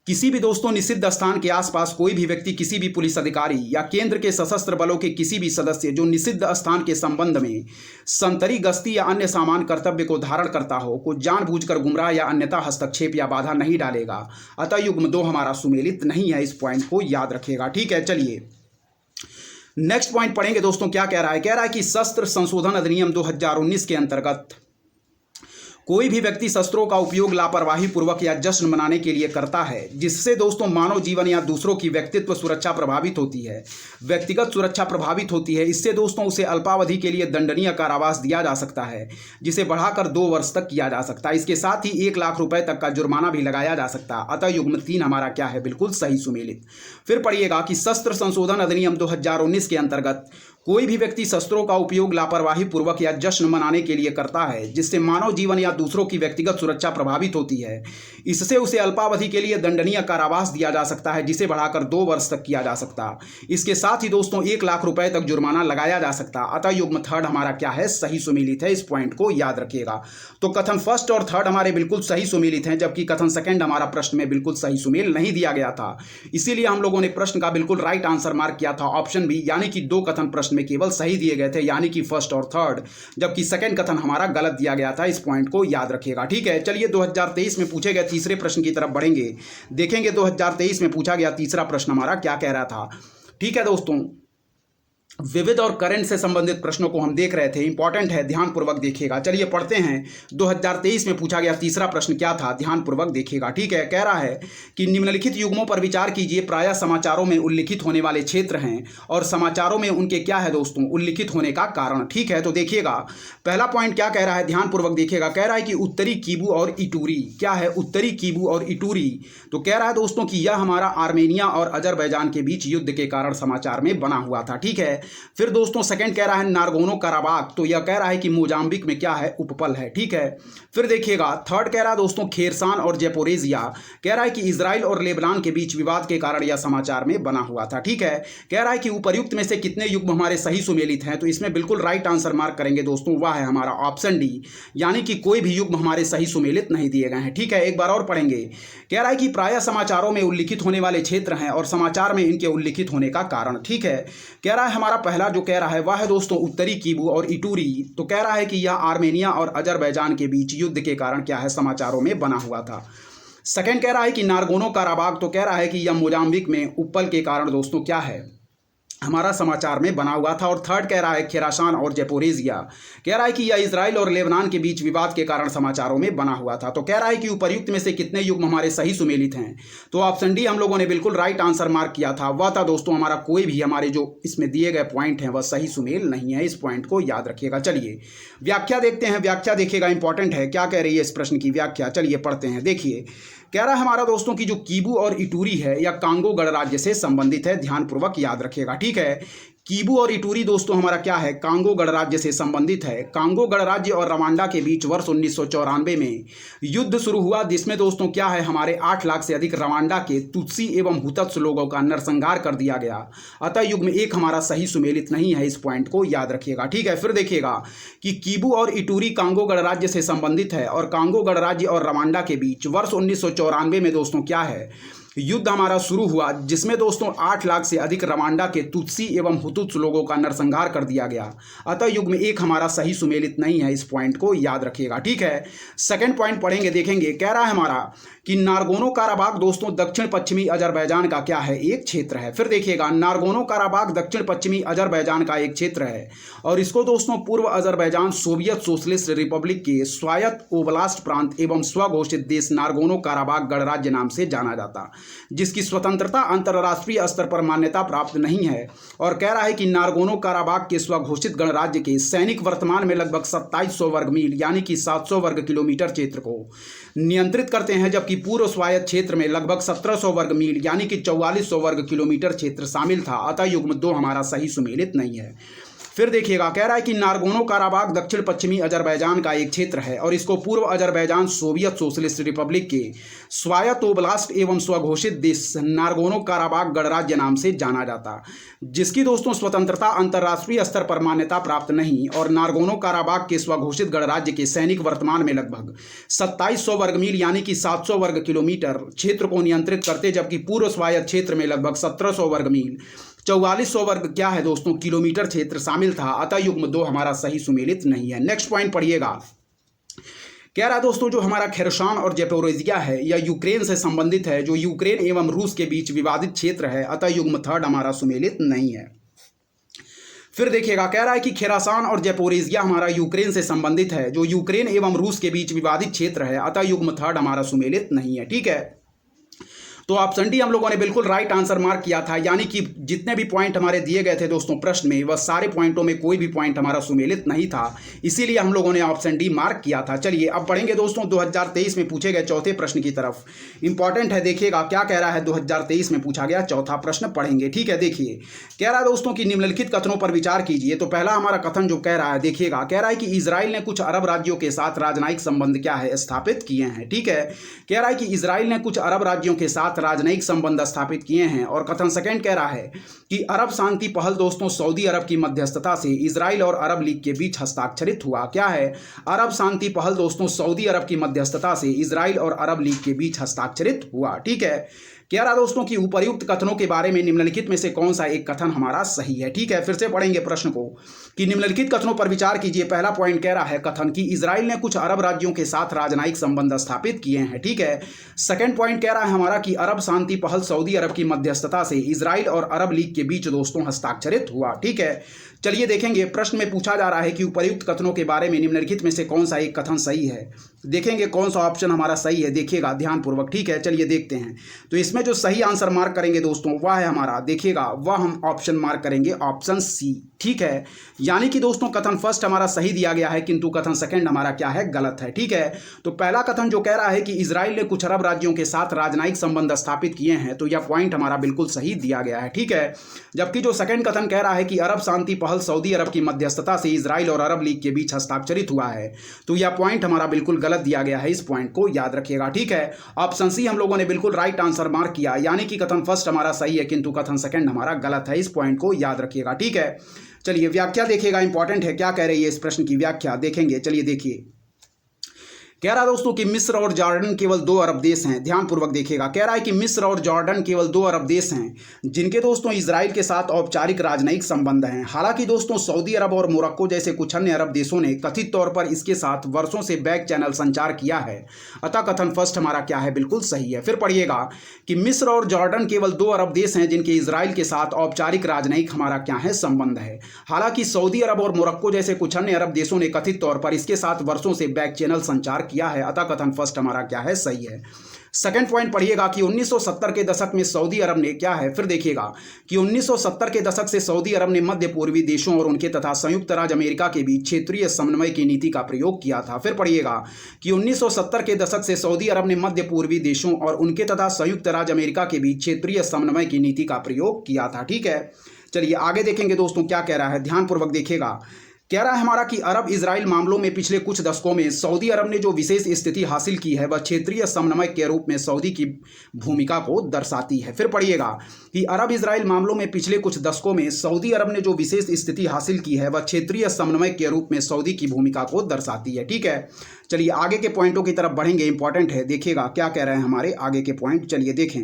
किसी भी दोस्तों निषिद्ध स्थान के आसपास कोई भी व्यक्ति, किसी भी पुलिस अधिकारी या केंद्र के सशस्त्र बलों के किसी भी सदस्य जो निषिद्ध स्थान के संबंध में संतरी, गश्ती या अन्य सामान्य कर्तव्य को धारण करता हो को जानबूझकर गुमराह या अन्यथा हस्तक्षेप या बाधा नहीं डालेगा। अतः युग्म 2 हमारा सुमेलित नहीं है, इस पॉइंट को याद रखिएगा। ठीक है, चलिए नेक्स्ट पॉइंट पढ़ेंगे दोस्तों। क्या कह रहा है? कह रहा है कि शस्त्र संशोधन अधिनियम 2019 के अंतर्गत कोई भी व्यक्ति शस्त्रों का उपयोग लापरवाही पूर्वक या जश्न मनाने के लिए करता है, जिससे दोस्तों मानव जीवन या दूसरों की व्यक्तित्व सुरक्षा प्रभावित होती है, व्यक्तिगत सुरक्षा प्रभावित होती है, इससे दोस्तों उसे अल्पावधि के लिए दंडनीय कारावास दिया जा सकता है, जिसे बढ़ाकर 2 वर्ष तक किया जा सकता है। इसके साथ ही 1 लाख रुपए तक का जुर्माना भी लगाया जा सकता है। अतः युग्म 3 हमारा क्या है? बिल्कुल सही सुमेलित। फिर पढ़िएगा कि शस्त्र संशोधन अधिनियम 2019 के अंतर्गत कोई भी व्यक्ति शस्त्रों का उपयोग लापरवाही पूर्वक या जश्न मनाने के लिए करता है, जिससे मानव जीवन या दूसरों की व्यक्तिगत सुरक्षा प्रभावित होती है, इससे उसे अल्पावधि के लिए दंडनीय कारावास दिया जा सकता है, जिसे बढ़ाकर 2 वर्ष तक किया जा सकता। इसके साथ ही दोस्तों 1 लाख रुपए तक जुर्माना लगाया जा सकता। अतः युग्म 3 हमारा क्या है? सही सुमेलित है, इस पॉइंट को याद रखिएगा। तो कथन फर्स्ट और थर्ड हमारे बिल्कुल सही सुमेलित हैं, जबकि कथन सेकंड हमारा प्रश्न में बिल्कुल सही सुमेल नहीं दिया गया था। इसीलिए हम लोगों ने प्रश्न का बिल्कुल राइट आंसर मार्क किया था ऑप्शन बी, यानी कि 2 कथन प्रश्न में केवल सही दिए गए थे, यानी कि फर्स्ट और थर्ड, जबकि सेकंड कथन हमारा गलत दिया गया था। इस पॉइंट को याद रखिएगा। ठीक है, चलिए 2023 में पूछे गए तीसरे प्रश्न की तरफ बढ़ेंगे। देखेंगे 2023 में पूछा गया तीसरा प्रश्न हमारा क्या कह रहा था। ठीक है दोस्तों, विविध और करंट से संबंधित प्रश्नों को हम देख रहे थे, इंपॉर्टेंट है, ध्यानपूर्वक देखिएगा। चलिए पढ़ते हैं। 2023 में पूछा गया तीसरा प्रश्न क्या था? ध्यानपूर्वक देखिएगा। ठीक है, कह रहा है कि निम्नलिखित युग्मों पर विचार कीजिए, प्रायः समाचारों में उल्लिखित होने वाले क्षेत्र हैं और समाचारों में उनके क्या है दोस्तों? उल्लिखित होने का कारण। ठीक है, तो देखिएगा पहला पॉइंट क्या कह रहा है, ध्यानपूर्वक देखिएगा। कह रहा है कि उत्तरी कीबू और इटूरी। क्या है? उत्तरी कीबू और इटूरी। तो कह रहा है दोस्तों कि यह हमारा आर्मेनिया और अजरबैजान के बीच युद्ध के कारण समाचार में बना हुआ था। ठीक है, फिर दोस्तों सेकंड कह रहा है नारगोनो कराबाग। तो यह कह रहा है कि मोजाम्बिक में क्या है? उपपल है। ठीक है, फिर देखिएगा थर्ड कह रहा है दोस्तों खेरसान और जेपोरेजिया। कह रहा है कि इजराइल और लेबनान के बीच विवाद के कारण यह समाचार में बना हुआ था। ठीक है, कह रहा है कि उपर्युक्त में से कितने युग्म हमारे सही सुमेलित हैं? तो इसमें बिल्कुल राइट आंसर मार्क करेंगे दोस्तों, वह है हमारा ऑप्शन डी, यानी कि कोई भी युग्म हमारे सही सुमेलित नहीं दिए गए हैं। ठीक है, एक बार और पढ़ेंगे। कह रहा है कि प्रायः समाचारों में उल्लिखित होने वाले क्षेत्र हैं और समाचार में इनके उल्लिखित होने का कारण। ठीक है, कह रहा है हमारा पहला जो कह रहा है वह है दोस्तों उत्तरी कीबू और इटूरी। तो कह रहा है कि यह आर्मेनिया और अजरबैजान के बीच युद्ध के कारण क्या है? समाचारों में बना हुआ था। सेकंड कह रहा है कि नारगोनो काराबाग। तो कह रहा है कि यह मोजाम्बिक में उपल के कारण दोस्तों क्या है? हमारा समाचार में बना हुआ था। और थर्ड कह रहा है खेरासान और जेपोरेजिया। कह रहा है कि यह इजराइल और लेबनान के बीच विवाद के कारण समाचारों में बना हुआ था। तो कह रहा है कि उपर्युक्त में से कितने युग्म हमारे सही सुमेलित हैं? तो ऑप्शन डी हम लोगों ने बिल्कुल राइट आंसर मार्क किया था, वह था दोस्तों हमारा कोई भी हमारे जो इसमें दिए गए पॉइंट हैं वह सही सुमेल नहीं है। इस पॉइंट को याद रखिएगा। चलिए व्याख्या देखते हैं। व्याख्या देखिएगा, इंपॉर्टेंट है, क्या कह रही है इस प्रश्न की व्याख्या। चलिए पढ़ते हैं। देखिए कह रहा है हमारा दोस्तों की जो कीबू और इटूरी है यह कांगो गणराज्य से संबंधित है। ध्यानपूर्वक याद रखिएगा। ठीक है, कीबू और इटूरी दोस्तों हमारा क्या है? कांगो गणराज्य से संबंधित है। कांगो गणराज्य और रवांडा के बीच वर्ष 1994 में युद्ध शुरू हुआ, जिसमें दोस्तों क्या है? हमारे 8 लाख से अधिक रवांडा के तुत्सी एवं हुतत्स लोगों का नरसंहार कर दिया गया। अतः युग्म 1 हमारा सही सुमेलित नहीं है। इस पॉइंट को याद रखिएगा। ठीक है, फिर देखिएगा कि कीबू और इटूरी कांगो गणराज्य से संबंधित है और कांगो गणराज्य और रवांडा के बीच वर्ष 1994 में दोस्तों क्या है? युद्ध हमारा शुरू हुआ, जिसमें दोस्तों 8 लाख से अधिक रवांडा के तुत्सी एवं हुतुत्स लोगों का नरसंहार कर दिया गया। अतः युग्म 1 हमारा सही सुमेलित नहीं है। इस पॉइंट को याद रखिएगा। ठीक है, सेकंड पॉइंट पढ़ेंगे, देखेंगे। कह रहा है हमारा कि नारगोनो काराबाग दोस्तों दक्षिण पश्चिमी अजरबैजान का क्या है? एक क्षेत्र है। फिर देखिएगा नारगोनो काराबाग दक्षिण पश्चिमी अजरबैजान का एक क्षेत्र है और इसको दोस्तों पूर्व अजरबैजान सोवियत सोशलिस्ट रिपब्लिक के स्वायत्त ओब्लास्ट प्रांत एवं स्वघोषित देश नारगोनो काराबाग गणराज्य नाम से जाना जाता, जिसकी स्वतंत्रता अंतर्राष्ट्रीय स्तर पर मान्यता प्राप्त नहीं है। और कह रहा है कि नारगोनो काराबाग के स्वघोषित गणराज्य के सैनिक वर्तमान में लगभग 2700 वर्ग मील यानी कि 700 वर्ग किलोमीटर क्षेत्र को नियंत्रित करते हैं, जबकि पूर्व स्वायत्त क्षेत्र में लगभग 1700 वर्ग मील यानी कि 4400 वर्ग किलोमीटर क्षेत्र शामिल था। अतः युग्म 2 हमारा सही सुमेलित नहीं है। फिर देखिएगा, कह रहा है कि नारगोनो काराबाग दक्षिण पश्चिमी अजरबैजान का एक क्षेत्र है और इसको पूर्व अजरबैजान सोवियत सोशलिस्ट रिपब्लिक के स्वायत्त ओब्लास्ट एवं स्वघोषित देश नारगोनो काराबाग गणराज्य नाम से जाना जाता, जिसकी दोस्तों स्वतंत्रता अंतर्राष्ट्रीय स्तर पर मान्यता प्राप्त नहीं। और नारगोनो काराबाग के स्वघोषित गणराज्य के सैनिक वर्तमान में लगभग 2700 वर्ग मील यानी कि 700 वर्ग किलोमीटर क्षेत्र को नियंत्रित करते, जबकि पूर्व स्वायत्त क्षेत्र में लगभग 1700 वर्ग मील 4400 वर्ग क्या है दोस्तों किलोमीटर क्षेत्र शामिल था। अतः युग्म 2 हमारा सही सुमेलित नहीं है। नेक्स्ट पॉइंट पढ़िएगा, कह रहा है दोस्तों जो हमारा खेरसान और जेपोरोजिया है यह यूक्रेन से संबंधित है, जो यूक्रेन एवं रूस के बीच विवादित क्षेत्र है। अतः युग्म 3 हमारा सुमेलित नहीं है। फिर देखिएगा, कह रहा है कि खेरासान और जेपोरोजिया हमारा यूक्रेन से संबंधित है, जो यूक्रेन एवं रूस के बीच विवादित क्षेत्र है। अतः युग्म 3 हमारा सुमेलित नहीं है। ठीक है, तो ऑप्शन डी हम लोगों ने बिल्कुल राइट आंसर मार्क किया था, यानी कि जितने भी पॉइंट हमारे दिए गए थे दोस्तों प्रश्न में, वह सारे पॉइंटों में कोई भी पॉइंट हमारा सुमेलित नहीं था, इसीलिए हम लोगों ने ऑप्शन डी मार्क किया था। चलिए अब बढ़ेंगे दोस्तों 2023 में पूछे गए चौथे प्रश्न की तरफ। इंपॉर्टेंट है, देखिएगा क्या कह रहा है। 2023 में पूछा गया चौथा प्रश्न पढ़ेंगे। ठीक है, देखिए कह रहा है दोस्तों कि निम्नलिखित कथनों पर विचार कीजिए। तो पहला हमारा कथन जो कह रहा है, देखिएगा कह रहा है कि इजराइल ने कुछ अरब राज्यों के साथ राजनयिक संबंध क्या है स्थापित किए हैं। ठीक है, कह रहा है कि इजराइल ने कुछ अरब राज्यों के साथ राजनयिक संबंध स्थापित किए हैं। और कथन सेकंड कह रहा है कि अरब शांति पहल दोस्तों सऊदी अरब की मध्यस्थता से इजराइल और अरब लीग के बीच हस्ताक्षरित हुआ। क्या है? अरब शांति पहल दोस्तों सऊदी अरब की मध्यस्थता से इजराइल और अरब लीग के बीच हस्ताक्षरित हुआ। ठीक है, कह रहा दोस्तों कि उपर्युक्त कथनों के बारे में निम्नलिखित में से कौन सा एक कथन हमारा सही है। ठीक है, फिर से पढ़ेंगे प्रश्न को कि निम्नलिखित कथनों पर विचार कीजिए। पहला पॉइंट कह रहा है कथन कि इजराइल ने कुछ अरब राज्यों के साथ राजनयिक संबंध स्थापित किए हैं। ठीक है, सेकंड पॉइंट कह रहा है हमारा कि अरब शांति पहल सऊदी अरब की मध्यस्थता से इजराइल और अरब लीग के बीच दोस्तों हस्ताक्षरित हुआ। ठीक है, चलिए देखेंगे प्रश्न में पूछा जा रहा है कि उपर्युक्त कथनों के बारे में निम्नलिखित में से कौन सा एक कथन सही है। देखेंगे कौन सा ऑप्शन हमारा सही है, देखिएगा ध्यानपूर्वक। ठीक है, चलिए देखते हैं। तो इसमें जो सही आंसर मार्क करेंगे दोस्तों वह है हमारा, देखिएगा वह हम ऑप्शन मार्क करेंगे ऑप्शन सी। ठीक है, यानी कि दोस्तों कथन फर्स्ट हमारा सही दिया गया है, किंतु कथन सेकंड हमारा क्या है, गलत है। ठीक है, तो पहला कथन जो कह रहा है कि इजराइल ने कुछ अरब राज्यों के साथ राजनयिक संबंध स्थापित किए हैं, तो यह पॉइंट हमारा बिल्कुल सही दिया गया है। ठीक है, जबकि जो सेकंड कथन कह रहा है कि अरब शांति पहल सऊदी अरब की मध्यस्थता से इजराइल और अरब लीग के बीच हस्ताक्षरित हुआ है, तो यह पॉइंट हमारा बिल्कुल गलत दिया गया है। इस पॉइंट को याद रखिएगा। ठीक है, ऑप्शन सी हम लोगों ने बिल्कुल राइट आंसर मार्क किया, यानी कि कथन फर्स्ट हमारा सही है, किंतु कथन सेकंड हमारा गलत है। इस पॉइंट को याद रखिएगा। ठीक है, चलिए व्याख्या देखिएगा, इंपॉर्टेंट है क्या कह रही है इस प्रश्न की व्याख्या देखेंगे। चलिए देखिए, कह रहा दोस्तों कि मिस्र और जॉर्डन केवल 2 अरब देश हैं। ध्यानपूर्वक देखिएगा, कह रहा है कि मिस्र और जॉर्डन केवल 2 अरब देश हैं जिनके दोस्तों इजराइल के साथ औपचारिक राजनयिक संबंध हैं। हालांकि दोस्तों सऊदी अरब और मोरक्को जैसे कुछ अन्य अरब देशों ने कथित तौर पर इसके साथ वर्षों से बैक चैनल संचार किया है। अतः कथन फर्स्ट हमारा क्या है, बिल्कुल सही है। फिर पढ़िएगा कि मिस्र और जॉर्डन केवल 2 अरब देश हैं जिनके इजराइल के साथ औपचारिक राजनयिक हमारा क्या है, संबंध है। हालांकि सऊदी अरब और मोरक्को जैसे कुछ अन्य अरब देशों ने कथित तौर पर इसके साथ वर्षों से बैक चैनल संचार किया है। अतः कथन फर्स्ट हमारा क्या है, सही है। सेकंड पॉइंट पढ़िएगा कि 1970 के दशक में सऊदी अरब ने क्या है, फिर देखिएगा कि 1970 के दशक से सऊदी अरब ने मध्य पूर्वी देशों और उनके तथा संयुक्त राज्य अमेरिका के बीच क्षेत्रीय समन्वय की नीति का प्रयोग किया था। फिर पढ़िएगा कि 1970 के दशक से सऊदी अरब ने मध्य पूर्वी देशों और उनके तथा संयुक्त राज्य अमेरिका के बीच क्षेत्रीय समन्वय की नीति का प्रयोग किया था। ठीक है, चलिए आगे देखेंगे दोस्तों क्या कह रहा है, ध्यानपूर्वक देखिएगा। कह रहा है हमारा कि अरब इजराइल मामलों में पिछले कुछ दशकों में सऊदी अरब ने जो विशेष स्थिति हासिल की है वह क्षेत्रीय समन्वय के रूप में सऊदी की भूमिका को दर्शाती है। फिर पढ़िएगा कि अरब इजराइल मामलों में पिछले कुछ दशकों में सऊदी अरब ने जो विशेष स्थिति हासिल की है वह क्षेत्रीय समन्वय के रूप में सऊदी की भूमिका को दर्शाती है। ठीक है, चलिए आगे के पॉइंटों की तरफ बढ़ेंगे, इंपॉर्टेंट है, देखिएगा क्या कह रहे हैं हमारे आगे के पॉइंट। चलिए देखें,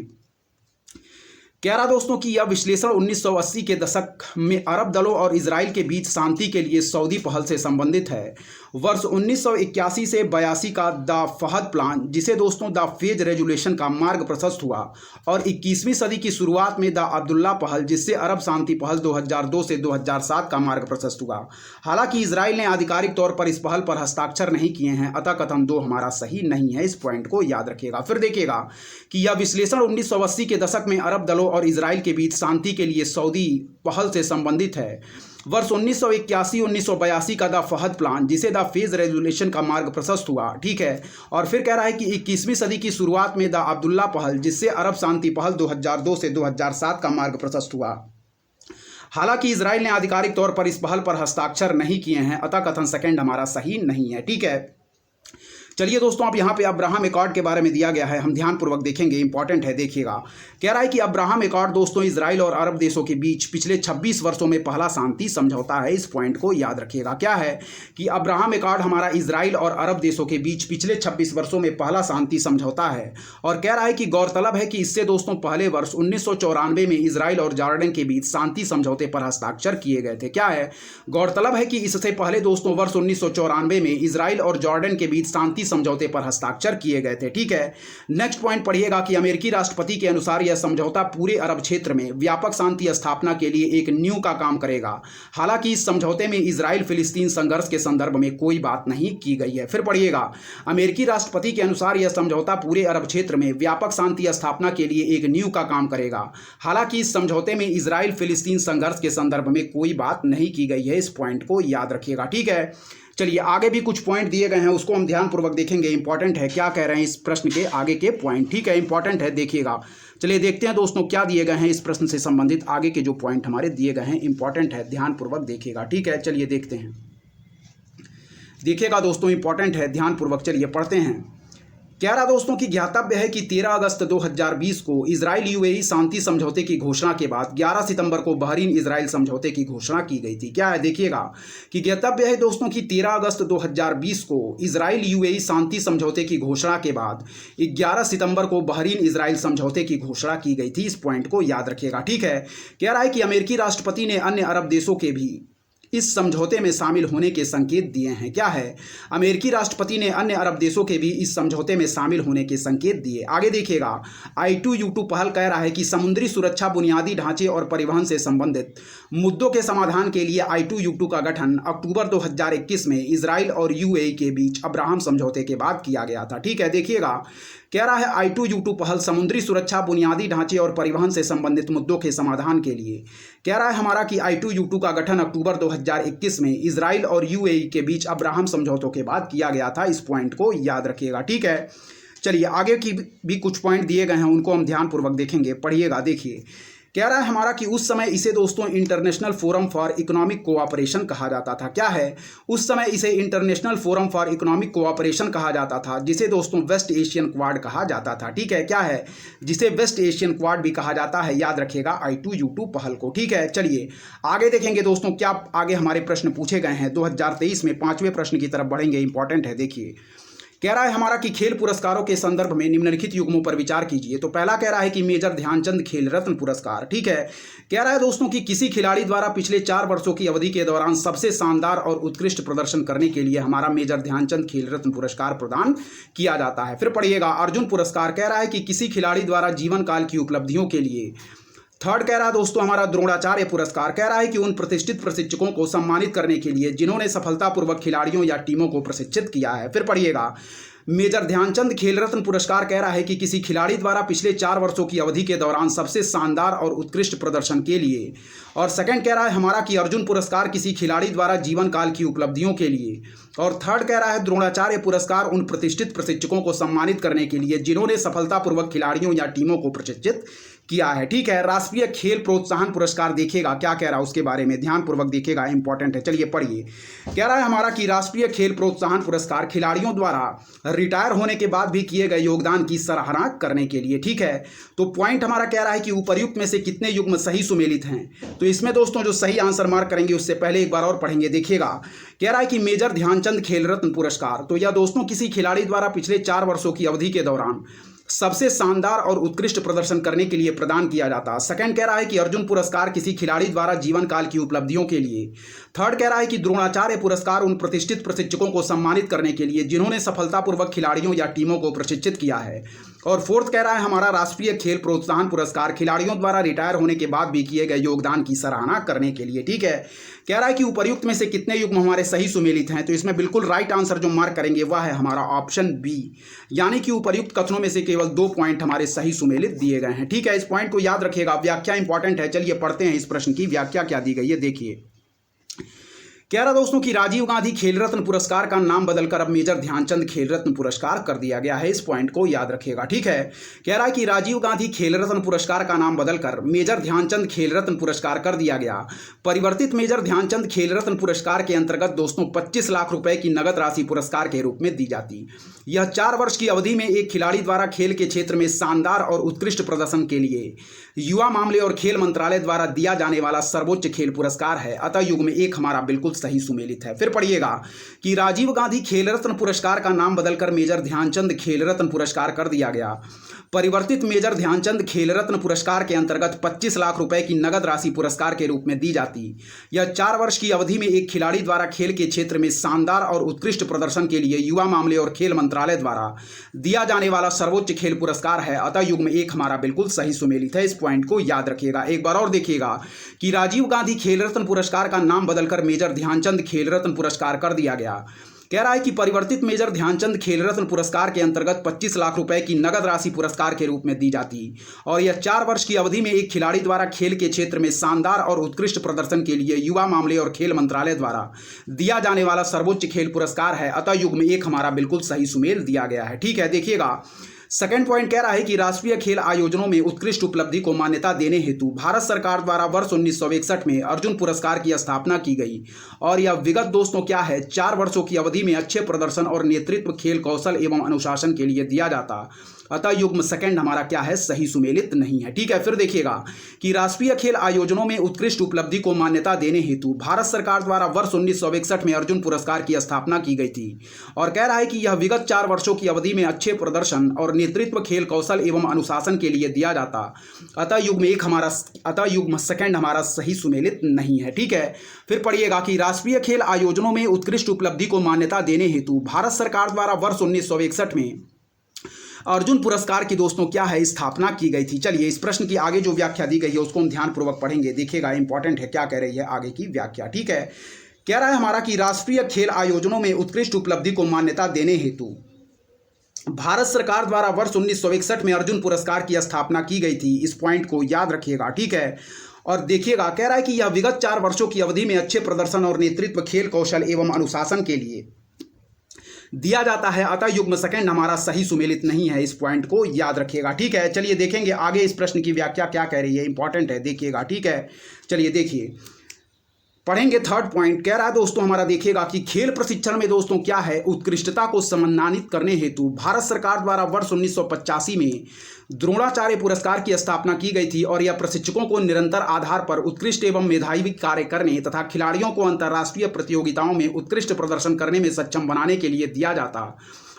कह रहा दोस्तों कि यह विश्लेषण 1980 के दशक में अरब दलों और इजराइल के बीच शांति के लिए सऊदी पहल से संबंधित है। वर्ष 1981 से 82 का द फहद प्लान, जिसे दोस्तों द फेज रेजुलेशन का मार्ग प्रशस्त हुआ, और 21वीं सदी की शुरुआत में द अब्दुल्ला पहल, जिससे अरब शांति पहल 2002 से 2007 का मार्ग प्रशस्त हुआ। हालांकि इजराइल ने आधिकारिक तौर पर इस पहल पर हस्ताक्षर नहीं किए हैं। अतः कथन 2 हमारा सही नहीं है। इस पॉइंट को याद रखिएगा। फिर देखिएगा कि यह विश्लेषण 1980 के दशक में अरब दलों और इजराइल के बीच शांति के लिए सऊदी पहल से संबंधित है। वर्ष 1981-1982 का द फहद प्लान, जिसे द फेज रेजुलेशन का मार्ग प्रशस्त हुआ। ठीक है, और फिर कह रहा है कि 21वीं सदी की शुरुआत में द अब्दुल्ला पहल, जिससे अरब शांति पहल 2002 से 2007 का मार्ग प्रशस्त हुआ। हालांकि इजराइल ने आधिकारिक तौर पर इस पहल पर हस्ताक्षर नहीं किए हैं, अतः कथन सेकंड हमारा सही नहीं है। ठीक है, चलिए दोस्तों, अब यहाँ पे अब्राहम एकॉर्ड के बारे में दिया गया है, हम ध्यानपूर्वक देखेंगे, इंपॉर्टेंट है, देखिएगा। कह रहा है कि अब्राहम एकॉर्ड दोस्तों इजराइल और अरब देशों के बीच पिछले 26 वर्षों में पहला शांति समझौता है। इस पॉइंट को याद रखिएगा। क्या है कि अब्राहम एकॉर्ड हमारा इजराइल और अरब देशों के बीच पिछले 26 वर्षों में पहला शांति समझौता है। और कह रहा है कि गौरतलब है कि इससे दोस्तों पहले वर्ष 1994 में इजराइल और जॉर्डन के बीच शांति समझौते पर हस्ताक्षर किए गए थे। क्या है, गौरतलब है कि इससे पहले दोस्तों वर्ष 1994 में इजराइल और जॉर्डन के बीच शांति समझौते पर हस्ताक्षर किए गए थे। ठीक है, नेक्स्ट पॉइंट पढ़िएगा कि अमेरिकी राष्ट्रपति के अनुसार यह समझौता पूरे अरब क्षेत्र में व्यापक शांति स्थापना के लिए एक नींव का काम करेगा। हालांकि इस समझौते में इजराइल फिलिस्तीन संघर्ष के संदर्भ में कोई बात नहीं की गई है। फिर पढ़िएगा, अमेरिकी राष्ट्रपति के अनुसार यह समझौता पूरे अरब क्षेत्र में व्यापक शांति स्थापना के लिए एक नींव का काम करेगा। हालांकि इस समझौते में इजराइल फिलिस्तीन संघर्ष के संदर्भ में कोई बात नहीं की गई है। इस पॉइंट को याद रखिएगा। ठीक है, चलिए आगे भी कुछ पॉइंट दिए गए हैं, उसको हम ध्यानपूर्वक देखेंगे। इंपॉर्टेंट है, क्या कह रहे हैं इस प्रश्न के आगे के पॉइंट। ठीक है, इंपॉर्टेंट है, देखिएगा। चलिए देखते हैं दोस्तों क्या दिए गए हैं इस प्रश्न से संबंधित आगे के जो पॉइंट हमारे दिए गए हैं। इंपॉर्टेंट है, ध्यानपूर्वक देखिएगा। ठीक है, चलिए देखते हैं, देखिएगा दोस्तों, इंपॉर्टेंट है, ध्यानपूर्वक चलिए पढ़ते हैं। कह रहा दोस्तों कि ज्ञातव्य है कि 13 अगस्त 2020 को इजराइल यूएई शांति समझौते की घोषणा के बाद 11 सितंबर को बहरीन इजराइल समझौते की घोषणा की गई थी। क्या है, देखिएगा कि ज्ञातव्य है दोस्तों कि 13 अगस्त 2020 को इजराइल यूएई शांति समझौते की घोषणा के बाद 11 सितंबर को बहरीन इजराइल समझौते की घोषणा की गई थी। इस पॉइंट को याद रखिएगा। ठीक है, कह रहा है कि अमेरिकी राष्ट्रपति ने अन्य अरब देशों के भी इस समझौते में शामिल होने के संकेत दिए हैं। क्या है, अमेरिकी राष्ट्रपति ने अन्य अरब देशों के भी इस समझौते में शामिल होने के संकेत दिए। आगे देखिएगा, I2U2 पहल कह रहा है कि समुद्री सुरक्षा, बुनियादी ढांचे और परिवहन से संबंधित मुद्दों के समाधान के लिए I2U2 का गठन अक्टूबर 2021 में इजराइल और यूएई के बीच अब्राहम समझौते के बाद किया गया था। ठीक है, देखिएगा, कह रहा है I2U2 पहल समुद्री सुरक्षा, बुनियादी ढांचे और परिवहन से संबंधित मुद्दों के समाधान के लिए। कह रहा है हमारा कि I2U2 का गठन अक्टूबर 2021 में इजराइल और यूएई के बीच अब्राहम समझौतों के बाद किया गया था। इस पॉइंट को याद रखिएगा। ठीक है, चलिए आगे की भी कुछ पॉइंट दिए गए हैं, उनको हम ध्यानपूर्वक देखेंगे। पढ़िएगा, देखिए। कह रहा है हमारा कि उस समय इसे दोस्तों international forum for economic cooperation कहा जाता था। क्या है, उस समय इसे international forum for economic cooperation कहा जाता था, जिसे दोस्तों वेस्ट एशियन क्वाड कहा जाता था। ठीक है, क्या है, जिसे वेस्ट एशियन क्वाड भी कहा जाता है। याद रखिएगा I2U2 पहल को। ठीक है, चलिए आगे देखेंगे दोस्तों क्या आगे हमारे प्रश्न पूछे गए हैं। 2023 में 5वें प्रश्न की तरफ बढ़ेंगे। इंपॉर्टेंट है, देखिए। कह रहा है हमारा कि खेल पुरस्कारों के संदर्भ में निम्नलिखित युग्मों पर विचार कीजिए। तो पहला कह रहा है कि मेजर ध्यानचंद खेल रत्न पुरस्कार। ठीक है, कह रहा है दोस्तों कि किसी खिलाड़ी द्वारा पिछले 4 वर्षों की अवधि के दौरान सबसे शानदार और उत्कृष्ट प्रदर्शन करने के लिए हमारा मेजर ध्यानचंद खेल रत्न पुरस्कार प्रदान किया जाता है। फिर पढ़िएगा, अर्जुन पुरस्कार। कह रहा है कि किसी खिलाड़ी द्वारा जीवन काल की उपलब्धियों के लिए। थर्ड कह रहा है दोस्तों हमारा द्रोणाचार्य पुरस्कार। कह रहा है कि उन प्रतिष्ठित प्रशिक्षकों को सम्मानित करने के लिए जिन्होंने सफलतापूर्वक खिलाड़ियों या टीमों को प्रशिक्षित किया है। फिर पढ़िएगा, मेजर ध्यानचंद खेल रत्न पुरस्कार कह रहा है कि किसी खिलाड़ी द्वारा पिछले 4 वर्षों की अवधि के दौरान सबसे शानदार और उत्कृष्ट प्रदर्शन के लिए। और सेकंड कह रहा है हमारा कि अर्जुन पुरस्कार किसी खिलाड़ी द्वारा जीवन काल की उपलब्धियों के लिए। और थर्ड कह रहा है द्रोणाचार्य पुरस्कार उन प्रतिष्ठित प्रशिक्षकों को सम्मानित करने के लिए जिन्होंने सफलतापूर्वक खिलाड़ियों या टीमों को प्रशिक्षित किया है। ठीक है, राष्ट्रीय खेल प्रोत्साहन पुरस्कार देखिएगा क्या कह रहा है उसके बारे में ध्यानपूर्वक देखिएगा, इंपॉर्टेंट है। चलिए पढ़िए, कह रहा है हमारा कि राष्ट्रीय खेल प्रोत्साहन पुरस्कार खिलाड़ियों द्वारा रिटायर होने के बाद भी किए गए योगदान की सराहना करने के लिए। ठीक है, तो पॉइंट हमारा कह रहा है कि उपर्युक्त में से कितने युग्म सही सुमेलित हैं। तो इसमें दोस्तों जो सही आंसर मार्क करेंगे उससे पहले एक बार और पढ़ेंगे, देखिएगा। कह रहा है कि मेजर ध्यानचंद खेल रत्न पुरस्कार, तो यह दोस्तों किसी खिलाड़ी द्वारा पिछले 4 वर्षों की अवधि के दौरान सबसे शानदार और उत्कृष्ट प्रदर्शन करने के लिए प्रदान किया जाता है। सेकंड कह रहा है कि अर्जुन पुरस्कार किसी खिलाड़ी द्वारा जीवन काल की उपलब्धियों के लिए। थर्ड कह रहा है कि द्रोणाचार्य पुरस्कार उन प्रतिष्ठित प्रशिक्षकों को सम्मानित करने के लिए जिन्होंने सफलतापूर्वक खिलाड़ियों या टीमों को प्रशिक्षित किया है। और फोर्थ कह रहा है हमारा राष्ट्रीय खेल प्रोत्साहन पुरस्कार खिलाड़ियों द्वारा रिटायर होने के बाद भी किए गए योगदान की सराहना करने के लिए। ठीक है, कह रहा है कि उपर्युक्त में से कितने युग्म हमारे सही सुमेलित हैं। तो इसमें बिल्कुल राइट आंसर जो मार्क करेंगे वह है हमारा ऑप्शन बी, यानी कि उपर्युक्त कथनों में से केवल 2 पॉइंट हमारे सही सुमेलित दिए गए हैं। ठीक है, इस पॉइंट को याद रखिएगा। व्याख्या इंपॉर्टेंट है। चलिए पढ़ते हैं इस प्रश्न की व्याख्या क्या दी गई है, देखिए। कह रहा दोस्तों कि राजीव गांधी खेल रत्न पुरस्कार का नाम बदलकर अब मेजर ध्यानचंद खेल रत्न पुरस्कार कर दिया गया है। इस पॉइंट को याद रखिएगा, ठीक है। कह रहा है कि राजीव गांधी खेल रत्न पुरस्कार का नाम बदलकर मेजर ध्यानचंद खेल रत्न पुरस्कार कर दिया गया। परिवर्तित मेजर ध्यानचंद खेल रत्न पुरस्कार के अंतर्गत दोस्तों 25 लाख रुपए की नगद राशि पुरस्कार के रूप में दी जाती। यह 4 वर्ष की अवधि में एक खिलाड़ी द्वारा खेल के क्षेत्र में शानदार और उत्कृष्ट प्रदर्शन के लिए युवा मामले और खेल मंत्रालय द्वारा दिया जाने वाला सर्वोच्च खेल पुरस्कार है। अतः युग्म 1 हमारा बिल्कुल सही सुमेलित है। फिर पढ़िएगा कि राजीव गांधी खेल रत्न पुरस्कार का नाम बदलकर मेजर ध्यानचंद खेल रत्न पुरस्कार कर दिया गया। परिवर्तित मेजर ध्यानचंद खेल रत्न पुरस्कार के अंतर्गत 25 लाख रुपए की नगद राशि पुरस्कार के रूप में दी जाती। यह 4 वर्ष की अवधि में एक खिलाड़ी द्वारा खेल के क्षेत्र में शानदार और उत्कृष्ट प्रदर्शन के लिए युवा मामले और खेल मंत्रालय द्वारा दिया जाने वाला सर्वोच्च खेल पुरस्कार है। अतः युग्म 1 हमारा बिल्कुल सही सुमेलित है। इस पॉइंट को याद रखिएगा। एक बार और देखिएगा कि राजीव गांधी खेल रत्न पुरस्कार का नाम बदलकर मेजर ध्यानचंद खेल रत्न पुरस्कार कर दिया गया। कह रहा है कि परिवर्तित मेजर ध्यानचंद खेल रत्न पुरस्कार के अंतर्गत 25 लाख रुपए की नगद राशि पुरस्कार के रूप में दी जाती और यह 4 वर्ष की अवधि में एक खिलाड़ी द्वारा खेल के क्षेत्र में शानदार और उत्कृष्ट प्रदर्शन के लिए युवा मामले और खेल मंत्रालय द्वारा दिया जाने वाला सर्वोच्च खेल पुरस्कार है। अतः युग्म 1 हमारा बिल्कुल सही सुमेल दिया गया है, ठीक है। देखिएगा सेकंड पॉइंट कह रहा है कि राष्ट्रीय खेल आयोजनों में उत्कृष्ट उपलब्धि को मान्यता देने हेतु भारत सरकार द्वारा वर्ष 1961 में अर्जुन पुरस्कार की स्थापना की गई और यह विगत दोस्तों क्या है 4 वर्षों की अवधि में अच्छे प्रदर्शन और नेतृत्व खेल कौशल एवं अनुशासन के लिए दिया जाता। अतः युग्म सेकंड हमारा क्या है सही सुमेलित नहीं है, ठीक है। फिर देखिएगा कि राष्ट्रीय खेल आयोजनों में उत्कृष्ट उपलब्धि को मान्यता देने हेतु भारत सरकार द्वारा वर्ष 1961 में अर्जुन पुरस्कार की स्थापना की गई थी और कह रहा है कि यह विगत 4 वर्षों की अवधि में अच्छे प्रदर्शन और नेतृत्व खेल कौशल एवं अनुशासन के लिए दिया जाता। अतः युग्म सेकंड हमारा सही सुमेलित नहीं है, ठीक है। फिर पढ़िएगा कि राष्ट्रीय खेल आयोजनों में उत्कृष्ट उपलब्धि को मान्यता देने हेतु भारत सरकार द्वारा वर्ष 1961 में अर्जुन पुरस्कार की दोस्तों क्या है स्थापना की गई थी। चलिए इस प्रश्न की आगे जो व्याख्या दी गई है उसको हम ध्यानपूर्वक पढ़ेंगे। देखिएगा इंपॉर्टेंट है क्या कह रही है आगे की व्याख्या, ठीक है। कह रहा है हमारा कि राष्ट्रीय खेल आयोजनों में उत्कृष्ट उपलब्धि को मान्यता देने हेतु भारत सरकार द्वारा वर्ष 1961 में अर्जुन पुरस्कार की स्थापना की गई थी। इस पॉइंट को याद रखिएगा, ठीक है। और देखिएगा कह रहा है कि यह विगत 4 वर्षों की अवधि में अच्छे प्रदर्शन और नेतृत्व खेल कौशल एवं अनुशासन के लिए दिया जाता है। अतः युग्म सेकंड हमारा सही सुमेलित नहीं है। इस पॉइंट को याद रखिएगा, ठीक है। चलिए देखेंगे आगे इस प्रश्न की व्याख्या क्या कह रही है, इंपॉर्टेंट है, देखिएगा, ठीक है। चलिए देखिए पढ़ेंगे थर्ड पॉइंट। कह रहा है दोस्तों हमारा देखिएगा कि खेल प्रशिक्षण में दोस्तों क्या है उत्कृष्टता को सम्मानित करने हेतु भारत सरकार द्वारा वर्ष 1985 में द्रोणाचार्य पुरस्कार की स्थापना की गई थी और यह प्रशिक्षकों को निरंतर आधार पर उत्कृष्ट एवं मेधावी कार्य करने तथा खिलाड़ियों को अंतर्राष्ट्रीय प्रतियोगिताओं में उत्कृष्ट प्रदर्शन करने में सक्षम बनाने के लिए दिया जाता।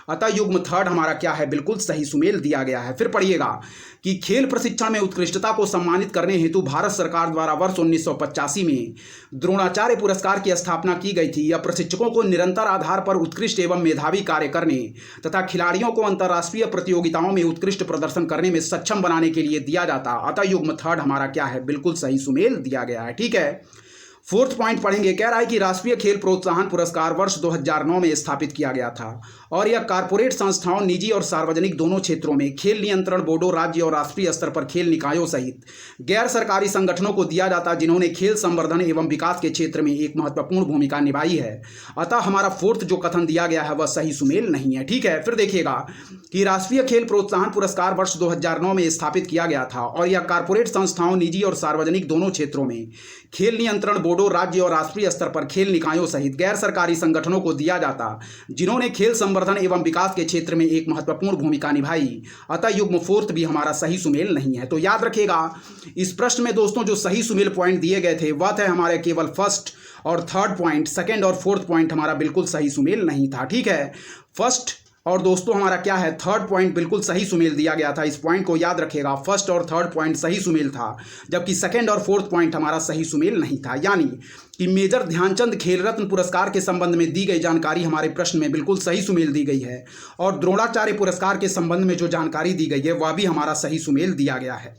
अतः युग्म थर्ड हमारा क्या है बिल्कुल सही सुमेल दिया गया है। फिर पढ़िएगा कि खेल प्रशिक्षण में उत्कृष्टता को सम्मानित करने हेतु भारत सरकार द्वारा वर्ष 1985 में द्रोणाचार्य पुरस्कार की स्थापना की गई थी। यह प्रशिक्षकों को निरंतर आधार पर उत्कृष्ट एवं मेधावी कार्य करने तथा खिलाड़ियों को अंतर्राष्ट्रीय प्रतियोगिताओं में उत्कृष्ट प्रदर्शन करने में सक्षम बनाने के लिए दिया जाता। अतः युग्म थर्ड हमारा क्या है बिल्कुल सही सुमेल दिया गया है, ठीक है। फोर्थ पॉइंट पढ़ेंगे। कह रहा है कि राष्ट्रीय खेल प्रोत्साहन पुरस्कार वर्ष 2009 में स्थापित किया गया था और यह कारपोरेट संस्थाओं निजी और सार्वजनिक दोनों क्षेत्रों में खेल नियंत्रण बोर्डों राज्य और राष्ट्रीय स्तर पर खेल निकायों सहित गैर सरकारी संगठनों को दिया जाता जिन्होंने खेल संवर्धन एवं विकास के क्षेत्र में एक महत्वपूर्ण भूमिका निभाई है। अतः हमारा फोर्थ जो कथन दिया गया है वह सही सुमेल नहीं है, ठीक है। फिर देखिएगा कि राष्ट्रीय खेल प्रोत्साहन पुरस्कार वर्ष 2009 में स्थापित किया गया था और यह कारपोरेट संस्थाओं निजी और सार्वजनिक दोनों क्षेत्रों में खेल नियंत्रण बोर्डों राज्य और राष्ट्रीय स्तर पर खेल निकायों सहित गैर सरकारी संगठनों को दिया जाता जिन्होंने खेल संवर्धन एवं विकास के क्षेत्र में एक महत्वपूर्ण भूमिका निभाई। अतः युग्म फोर्थ भी हमारा सही सुमेल नहीं है। तो याद रखिएगा इस प्रश्न में दोस्तों जो सही सुमेल पॉइंट दिए गए थे वह थे हमारे केवल फर्स्ट और थर्ड पॉइंट, सेकंड और फोर्थ पॉइंट हमारा बिल्कुल सही सुमेल नहीं था, ठीक है। फर्स्ट और दोस्तों हमारा क्या है थर्ड पॉइंट बिल्कुल सही सुमेल दिया गया था। इस पॉइंट को याद रखिएगा, फर्स्ट और थर्ड पॉइंट सही सुमेल था जबकि सेकंड और फोर्थ पॉइंट हमारा सही सुमेल नहीं था। यानी कि मेजर ध्यानचंद खेल रत्न पुरस्कार के संबंध में दी गई जानकारी हमारे प्रश्न में बिल्कुल सही सुमेल दी गई है और द्रोणाचार्य पुरस्कार के संबंध में जो जानकारी दी गई है वह भी हमारा सही सुमेल दिया गया है।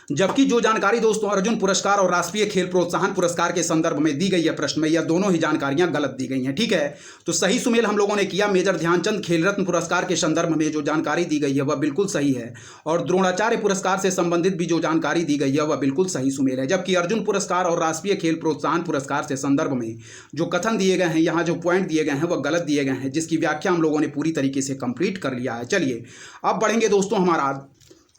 जबकि जो जानकारी दोस्तों अर्जुन पुरस्कार और राष्ट्रीय खेल प्रोत्साहन पुरस्कार के संदर्भ में दी गई है प्रश्न में, यह दोनों ही जानकारियां गलत दी गई हैं। ठीक है, तो सही सुमेल हम लोगों ने किया। मेजर ध्यानचंद खेल रत्न पुरस्कार के संदर्भ में जो जानकारी दी गई है वह बिल्कुल सही है, और द्रोणाचार्य पुरस्कार से संबंधित भी जो जानकारी दी गई है वह बिल्कुल सही सुमेल है। जबकि अर्जुन पुरस्कार और राष्ट्रीय खेल प्रोत्साहन पुरस्कार से संदर्भ में जो कथन दिए गए हैं, यहाँ जो पॉइंट दिए गए हैं वह गलत दिए गए हैं, जिसकी व्याख्या हम लोगों ने पूरी तरीके से कंप्लीट कर लिया है। चलिए अब बढ़ेंगे दोस्तों हमारा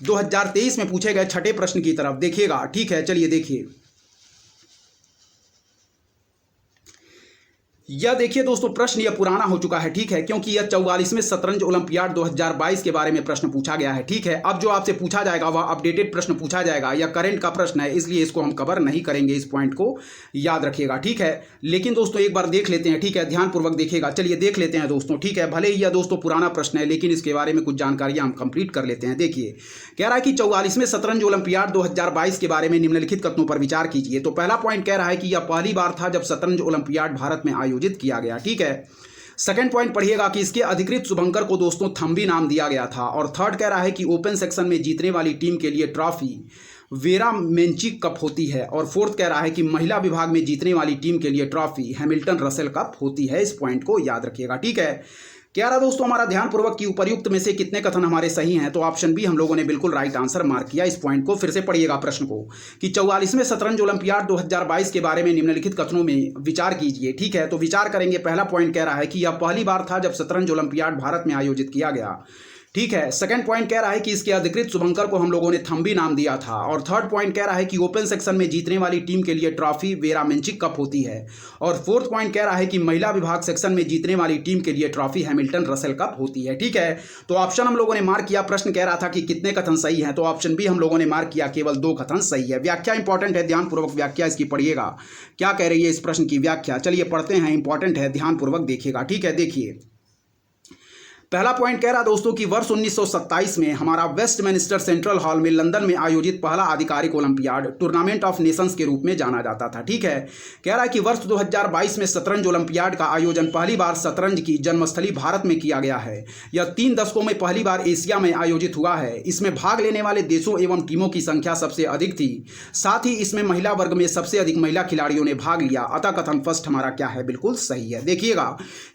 2023 में पूछे गए छठे प्रश्न की तरफ, देखिएगा। ठीक है, चलिए देखिए, यह देखिए दोस्तों प्रश्न यह पुराना हो चुका है। ठीक है, क्योंकि यह 44वें शतरंज ओलंपियाड 2022 के बारे में प्रश्न पूछा गया है। ठीक है, अब जो आपसे पूछा जाएगा वह अपडेटेड प्रश्न पूछा जाएगा, यह करंट का प्रश्न है, इसलिए इसको हम कवर नहीं करेंगे, इस पॉइंट को याद रखिएगा। ठीक है, लेकिन दोस्तों एक बार देख लेते हैं। ठीक है, ध्यानपूर्वक देखिएगा। चलिए देख लेते हैं दोस्तों। ठीक है, भले ही यह दोस्तों पुराना प्रश्न है, लेकिन इसके बारे में कुछ जानकारियां हम कंप्लीट कर लेते हैं। देखिए, कह रहा है कि 44वें शतरंज ओलंपियाड 2022 के बारे में निम्नलिखित कथनों पर विचार कीजिए। तो पहला पॉइंट कह रहा है कि यह पहली बार था जब शतरंज ओलंपियाड भारत में आयोजित किया गया। ठीक है, सेकंड पॉइंट पढ़िएगा कि इसके अधिकृत शुभंकर को दोस्तों थम्बी नाम दिया गया था। और थर्ड कह रहा है कि ओपन सेक्शन में जीतने वाली टीम के लिए ट्रॉफी वेरा मेंचिक कप होती है। और फोर्थ कह रहा है कि महिला विभाग में जीतने वाली टीम के लिए ट्रॉफी हैमिल्टन रसेल कप होती है। इस पॉइंट को याद रखिएगा। ठीक है, क्या रहा दोस्तों हमारा ध्यानपूर्वक कि उपर्युक्त में से कितने कथन हमारे सही हैं। तो ऑप्शन बी हम लोगों ने बिल्कुल राइट आंसर मार्क किया। इस पॉइंट को फिर से पढ़िएगा प्रश्न को कि 44वें शतरंज ओलंपियाड 2022 के बारे में निम्नलिखित कथनों में विचार कीजिए। ठीक है, तो विचार करेंगे। पहला पॉइंट कह रहा है कि यह पहली बार था जब शतरंज ओलंपियाड भारत में आयोजित किया गया। ठीक है, सेकंड पॉइंट कह रहा है कि इसके अधिकृत शुभंकर को हम लोगों ने थम्बी नाम दिया था। और थर्ड पॉइंट कह रहा है कि ओपन सेक्शन में जीतने वाली टीम के लिए ट्रॉफी वेरा मेंचिक कप होती है। और फोर्थ पॉइंट कह रहा है कि महिला विभाग सेक्शन में जीतने वाली टीम के लिए ट्रॉफी हैमिल्टन रसेल कप होती है। ठीक है, तो ऑप्शन हम लोगों ने मार्क किया। प्रश्न कह रहा था कि कितने कथन सही हैं, तो ऑप्शन बी हम लोगों ने मार्क किया, केवल 2 कथन सही है। व्याख्या इंपॉर्टेंट है, ध्यानपूर्वक व्याख्या इसकी पढ़िएगा, क्या कह रही है इस प्रश्न की व्याख्या। चलिए पढ़ते हैं, इंपॉर्टेंट है, ध्यानपूर्वक देखिएगा। ठीक है, देखिए पहला पॉइंट कह रहा दोस्तों कि वर्ष 1927 में हमारा वेस्टमिनिस्टर सेंट्रल हॉल में लंदन में आयोजित पहला आधिकारिक ओलंपियाड टूर्नामेंट ऑफ नेशंस के रूप में जाना जाता था। ठीक है, कह रहा है कि वर्ष 2022 में शतरंज ओलंपियाड का आयोजन पहली बार शतरंज की जन्मस्थली भारत में किया गया है। यह 3 दशकों में पहली बार एशिया में आयोजित हुआ है। इसमें भाग लेने वाले देशों एवं टीमों की संख्या सबसे अधिक थी। साथ ही इसमें महिला वर्ग में सबसे अधिक महिला खिलाड़ियों ने भाग लिया। अतः कथन फर्स्ट हमारा क्या है, बिल्कुल सही है। देखिएगा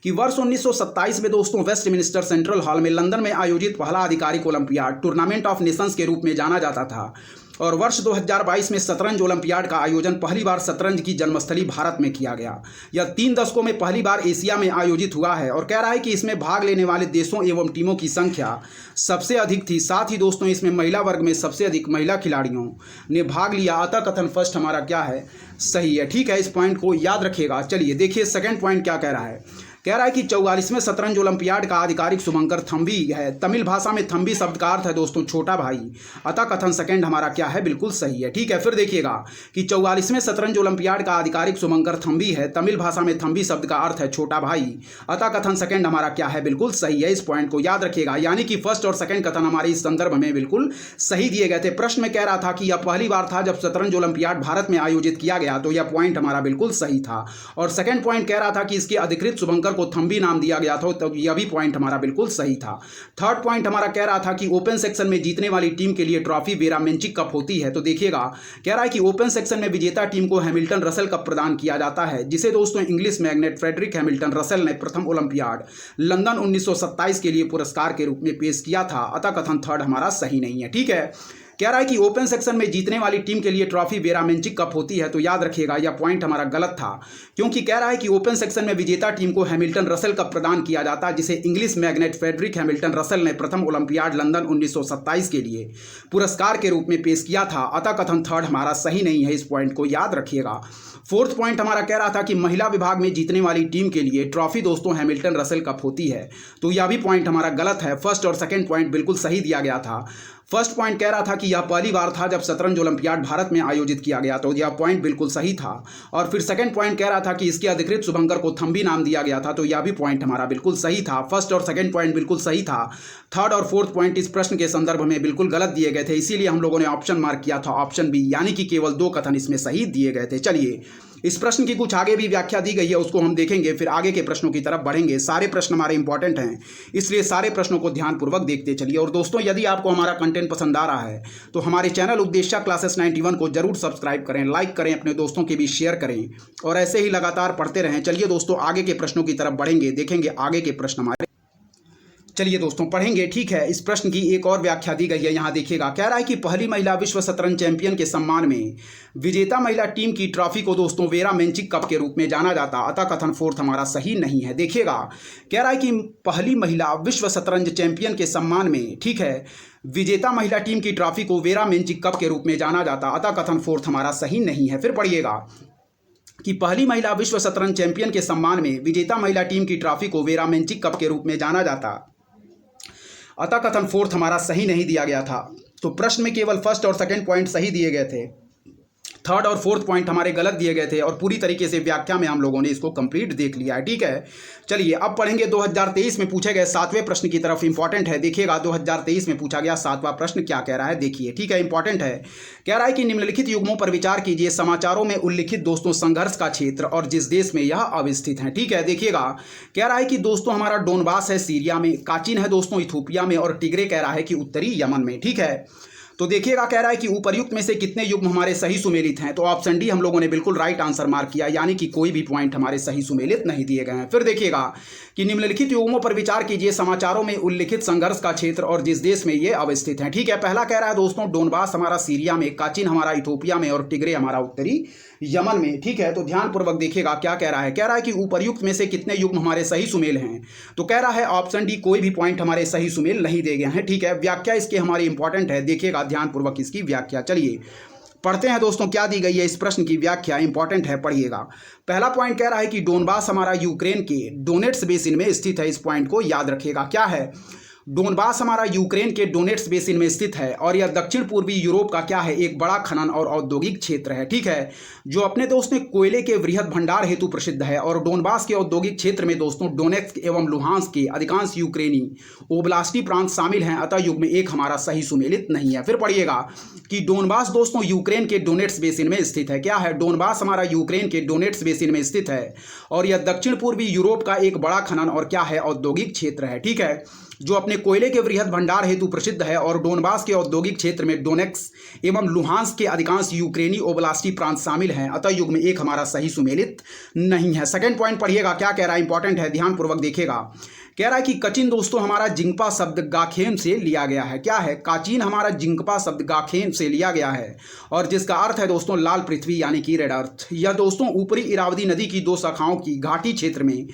कि वर्ष 1927 में दोस्तों वेस्टमिनिस्टर सेंट्रल हॉल में लंदन में आयोजित पहला आधिकारिक ओलंपियाड टूर्नामेंट ऑफ नेशंस के रूप में जाना जाता था। और वर्ष 2022 में शतरंज ओलंपियाड का आयोजन पहली बार शतरंज की जन्मस्थली भारत में किया गया। यह 3 दशकों में पहली बार एशिया में आयोजित हुआ है। और कह रहा है कि इसमें भाग लेने वाले देशों एवं टीमों की संख्या सबसे अधिक थी। साथ ही दोस्तों इसमें महिला वर्ग में सबसे अधिक महिला खिलाड़ियों ने भाग लिया। अतः कथन फर्स्ट हमारा क्या है, सही है। ठीक है, इस पॉइंट को याद रखिएगा। चलिए देखिए सेकेंड पॉइंट क्या कह रहा है। कह रहा है कि 44वें शतरंज ओलंपियाड का आधिकारिक शुभंकर थम्बी है। तमिल भाषा में थम्बी शब्द का अर्थ है दोस्तों छोटा भाई। अतः कथन सेकंड हमारा क्या है, बिल्कुल सही है। ठीक है, फिर देखिएगा कि 44वें शतरंज ओलंपियाड का आधिकारिक शुभंकर थम्बी है। तमिल भाषा में थम्बी शब्द का अर्थ है छोटा भाई। अतः कथन सेकंड हमारा क्या है, बिल्कुल सही है। इस पॉइंट को याद रखिएगा, यानी कि फर्स्ट और सेकंड कथन हमारे इस संदर्भ में बिल्कुल सही दिए गए थे। प्रश्न में कह रहा था कि यह पहली बार था जब शतरंज ओलंपियाड भारत में आयोजित किया गया, तो यह पॉइंट हमारा बिल्कुल सही था। और सेकंड पॉइंट कह रहा था कि इसके अधिकृत शुभंकर को थम्बी नाम दिया गया था, तो यह भी पॉइंट हमारा बिल्कुल सही था। थर्ड पॉइंट हमारा कह रहा था कि ओपन सेक्शन में जीतने वाली टीम के लिए ट्रॉफी वेरा मेंचिक कप होती है। तो देखिएगा कह रहा है कि ओपन सेक्शन में विजेता टीम को हैमिल्टन रसेल कप प्रदान किया जाता है, जिसे दोस्तों English magnate Frederick Hamilton Russell ने प्रथम ओलंपियाड लंदन 1927 के लिए पुरस्कार के रूप में पेश किया था। अतः कथन थर्ड हमारा सही नहीं है। ठीक है, कह रहा है कि ओपन सेक्शन में जीतने वाली टीम के लिए ट्रॉफी वेरा मेंचिक कप होती है। तो याद रखिएगा यह पॉइंट हमारा गलत था, क्योंकि कह रहा है कि ओपन सेक्शन में विजेता टीम को हैमिल्टन रसेल कप प्रदान किया जाता है, जिसे English magnate Frederick Hamilton Russell ने प्रथम ओलंपियाड लंदन 1927 के लिए पुरस्कार के रूप में पेश किया था। अतः कथन थर्ड हमारा सही नहीं है। इस पॉइंट को याद रखिएगा। फोर्थ पॉइंट हमारा कह रहा था कि महिला विभाग में जीतने वाली टीम के लिए ट्रॉफी दोस्तों हैमिल्टन रसेल कप होती है। तो यह भी पॉइंट हमारा गलत है। फर्स्ट और सेकंड पॉइंट बिल्कुल सही दिया गया था। फर्स्ट पॉइंट कह रहा था कि यह पहली बार था जब शतरंज ओलंपियाड भारत में आयोजित किया गया, तो यह पॉइंट बिल्कुल सही था। और फिर सेकंड पॉइंट कह रहा था कि इसके अधिकृत शुभंकर को थम्बी नाम दिया गया था, तो यह भी पॉइंट हमारा बिल्कुल सही था। फर्स्ट और सेकंड पॉइंट बिल्कुल सही था। थर्ड और फोर्थ पॉइंट इस प्रश्न के संदर्भ में बिल्कुल गलत दिए गए थे, इसीलिए हम लोगों ने ऑप्शन मार्क किया था ऑप्शन बी, यानी कि केवल 2 कथन इसमें सही दिए गए थे। चलिए इस प्रश्न की कुछ आगे भी व्याख्या दी गई है, उसको हम देखेंगे, फिर आगे के प्रश्नों की तरफ बढ़ेंगे। सारे प्रश्न हमारे इंपॉर्टेंट हैं, इसलिए सारे प्रश्नों को ध्यानपूर्वक देखते चलिए। और दोस्तों, यदि आपको हमारा कंटेंट पसंद आ रहा है तो हमारे चैनल उपदेशा क्लासेस 91 को जरूर सब्सक्राइब करें, लाइक करें, अपने दोस्तों के बीच शेयर करें और ऐसे ही लगातार पढ़ते रहें। चलिए दोस्तों, आगे के प्रश्नों की तरफ बढ़ेंगे, देखेंगे आगे के प्रश्न हमारे। चलिए दोस्तों पढ़ेंगे, ठीक है। इस प्रश्न की एक और व्याख्या दी गई है, यहाँ देखिएगा। कह रहा है कि पहली महिला विश्व शतरंज चैंपियन के सम्मान में विजेता महिला टीम की ट्रॉफी को दोस्तों वेरा मेंचिक कप के रूप में जाना जाता, अतः कथन फोर्थ हमारा सही नहीं है। देखिएगा, कह रहा है कि पहली महिला विश्व शतरंज चैंपियन के सम्मान में, ठीक है, विजेता महिला टीम की ट्रॉफी को वेरा मेंचिक कप के रूप में जाना जाता, अतः कथन फोर्थ हमारा सही नहीं है। फिर पढ़िएगा कि पहली महिला विश्व शतरंज चैंपियन के सम्मान में विजेता महिला टीम की ट्रॉफी को वेरा मेंचिक कप के रूप में जाना जाता, अतः कथन फोर्थ हमारा सही नहीं दिया गया था। तो प्रश्न में केवल फर्स्ट और सेकंड पॉइंट सही दिए गए थे, थर्ड और फोर्थ पॉइंट हमारे गलत दिए गए थे और पूरी तरीके से व्याख्या में हम लोगों ने इसको कंप्लीट देख लिया है, ठीक है। चलिए अब पढ़ेंगे 2023 में पूछे गए 7वें प्रश्न की तरफ। इंपॉर्टेंट है, देखिएगा 2023 में पूछा गया 7वां प्रश्न क्या कह रहा है, देखिए, ठीक है। इंपॉर्टेंट है, कह रहा है कि निम्नलिखित युग्मों पर विचार कीजिए, समाचारों में उल्लिखित दोस्तों संघर्ष का क्षेत्र और जिस देश में यह अवस्थित है, ठीक है। देखिएगा, कह रहा है कि दोस्तों हमारा डोनबास है सीरिया में, काचिन है दोस्तों इथोपिया में और टिग्रे कह रहा है कि उत्तरी यमन में, ठीक है। तो देखिएगा, कह रहा है कि उपर्युक्त में से कितने युग्म हमारे सही सुमेलित हैं। तो ऑप्शन डी हम लोगों ने बिल्कुल राइट आंसर मार्क किया, यानी कि कोई भी पॉइंट हमारे सही सुमेलित नहीं दिए गए हैं। फिर देखिएगा कि निम्नलिखित युग्मों पर विचार कीजिए, समाचारों में उल्लिखित संघर्ष का क्षेत्र और जिस देश में ये अवस्थित है, ठीक है। पहला कह रहा है दोस्तों डोनबास हमारा सीरिया में, काचिन हमारा इथोपिया में और टिग्रे हमारा उत्तरी यमन में, ठीक है। तो ध्यानपूर्वक देखिएगा क्या कह रहा है, कह रहा है कि उपर्युक्त में से कितने युग्म हमारे सही सुमेल हैं। तो कह रहा है ऑप्शन डी कोई भी पॉइंट हमारे सही सुमेल नहीं दिए गए हैं, ठीक है। व्याख्या इसकी हमारी इंपॉर्टेंट है, देखिएगा ध्यानपूर्वक इसकी व्याख्या। चलिए पढ़ते हैं दोस्तों क्या दी गई है, इस प्रश्न की व्याख्या इंपॉर्टेंट है, पढ़िएगा। पहला पॉइंट कह रहा है कि डोनबास हमारा यूक्रेन के डोनेट्स बेसिन में स्थित है, इस पॉइंट को याद रखिएगा। क्या है, डोनबास हमारा यूक्रेन के डोनेट्स बेसिन में स्थित है और यह दक्षिण पूर्वी यूरोप का क्या है, एक बड़ा खनन और औद्योगिक क्षेत्र है, ठीक है, जो अपने दोस्त में कोयले के वृहद भंडार हेतु प्रसिद्ध है। और डोनबास के औद्योगिक क्षेत्र में दोस्तों डोनेट्स्क एवं लुहांस्क के अधिकांश यूक्रेनी ओब्लास्टी प्रांत शामिल हैं, अतः युग्म एक हमारा सही सुमेलित नहीं है। फिर पढ़िएगा कि डोनबास दोस्तों यूक्रेन के डोनेट्स बेसिन में स्थित है। क्या है, डोनबास हमारा यूक्रेन के डोनेट्स बेसिन में स्थित है और यह दक्षिण पूर्वी यूरोप का एक बड़ा खनन और क्या है, औद्योगिक क्षेत्र है, ठीक है, जो अपने कोयले के वृहद भंडार हेतु प्रसिद्ध है। और डोनबास के औद्योगिक क्षेत्र में डोनेट्स्क एवं लुहांस्क के अधिकांश यूक्रेनी ओब्लास्टी प्रांत शामिल हैं, अतः युग्म एक हमारा सही सुमेलित नहीं है। सेकंड पॉइंट पढ़िएगा क्या कह रहा है, इंपॉर्टेंट है, ध्यानपूर्वक देखिएगा। कह रहा है कि कचिन दोस्तों हमारा जिंगपा शब्द गाखेम से लिया गया है। क्या है, काचीन हमारा जिंगपा शब्द गाखेम से लिया गया है और जिसका अर्थ है दोस्तों लाल पृथ्वी, यानी कि रेड अर्थ। यह दोस्तों ऊपरी इरावदी नदी की दो शाखाओं की घाटी क्षेत्र में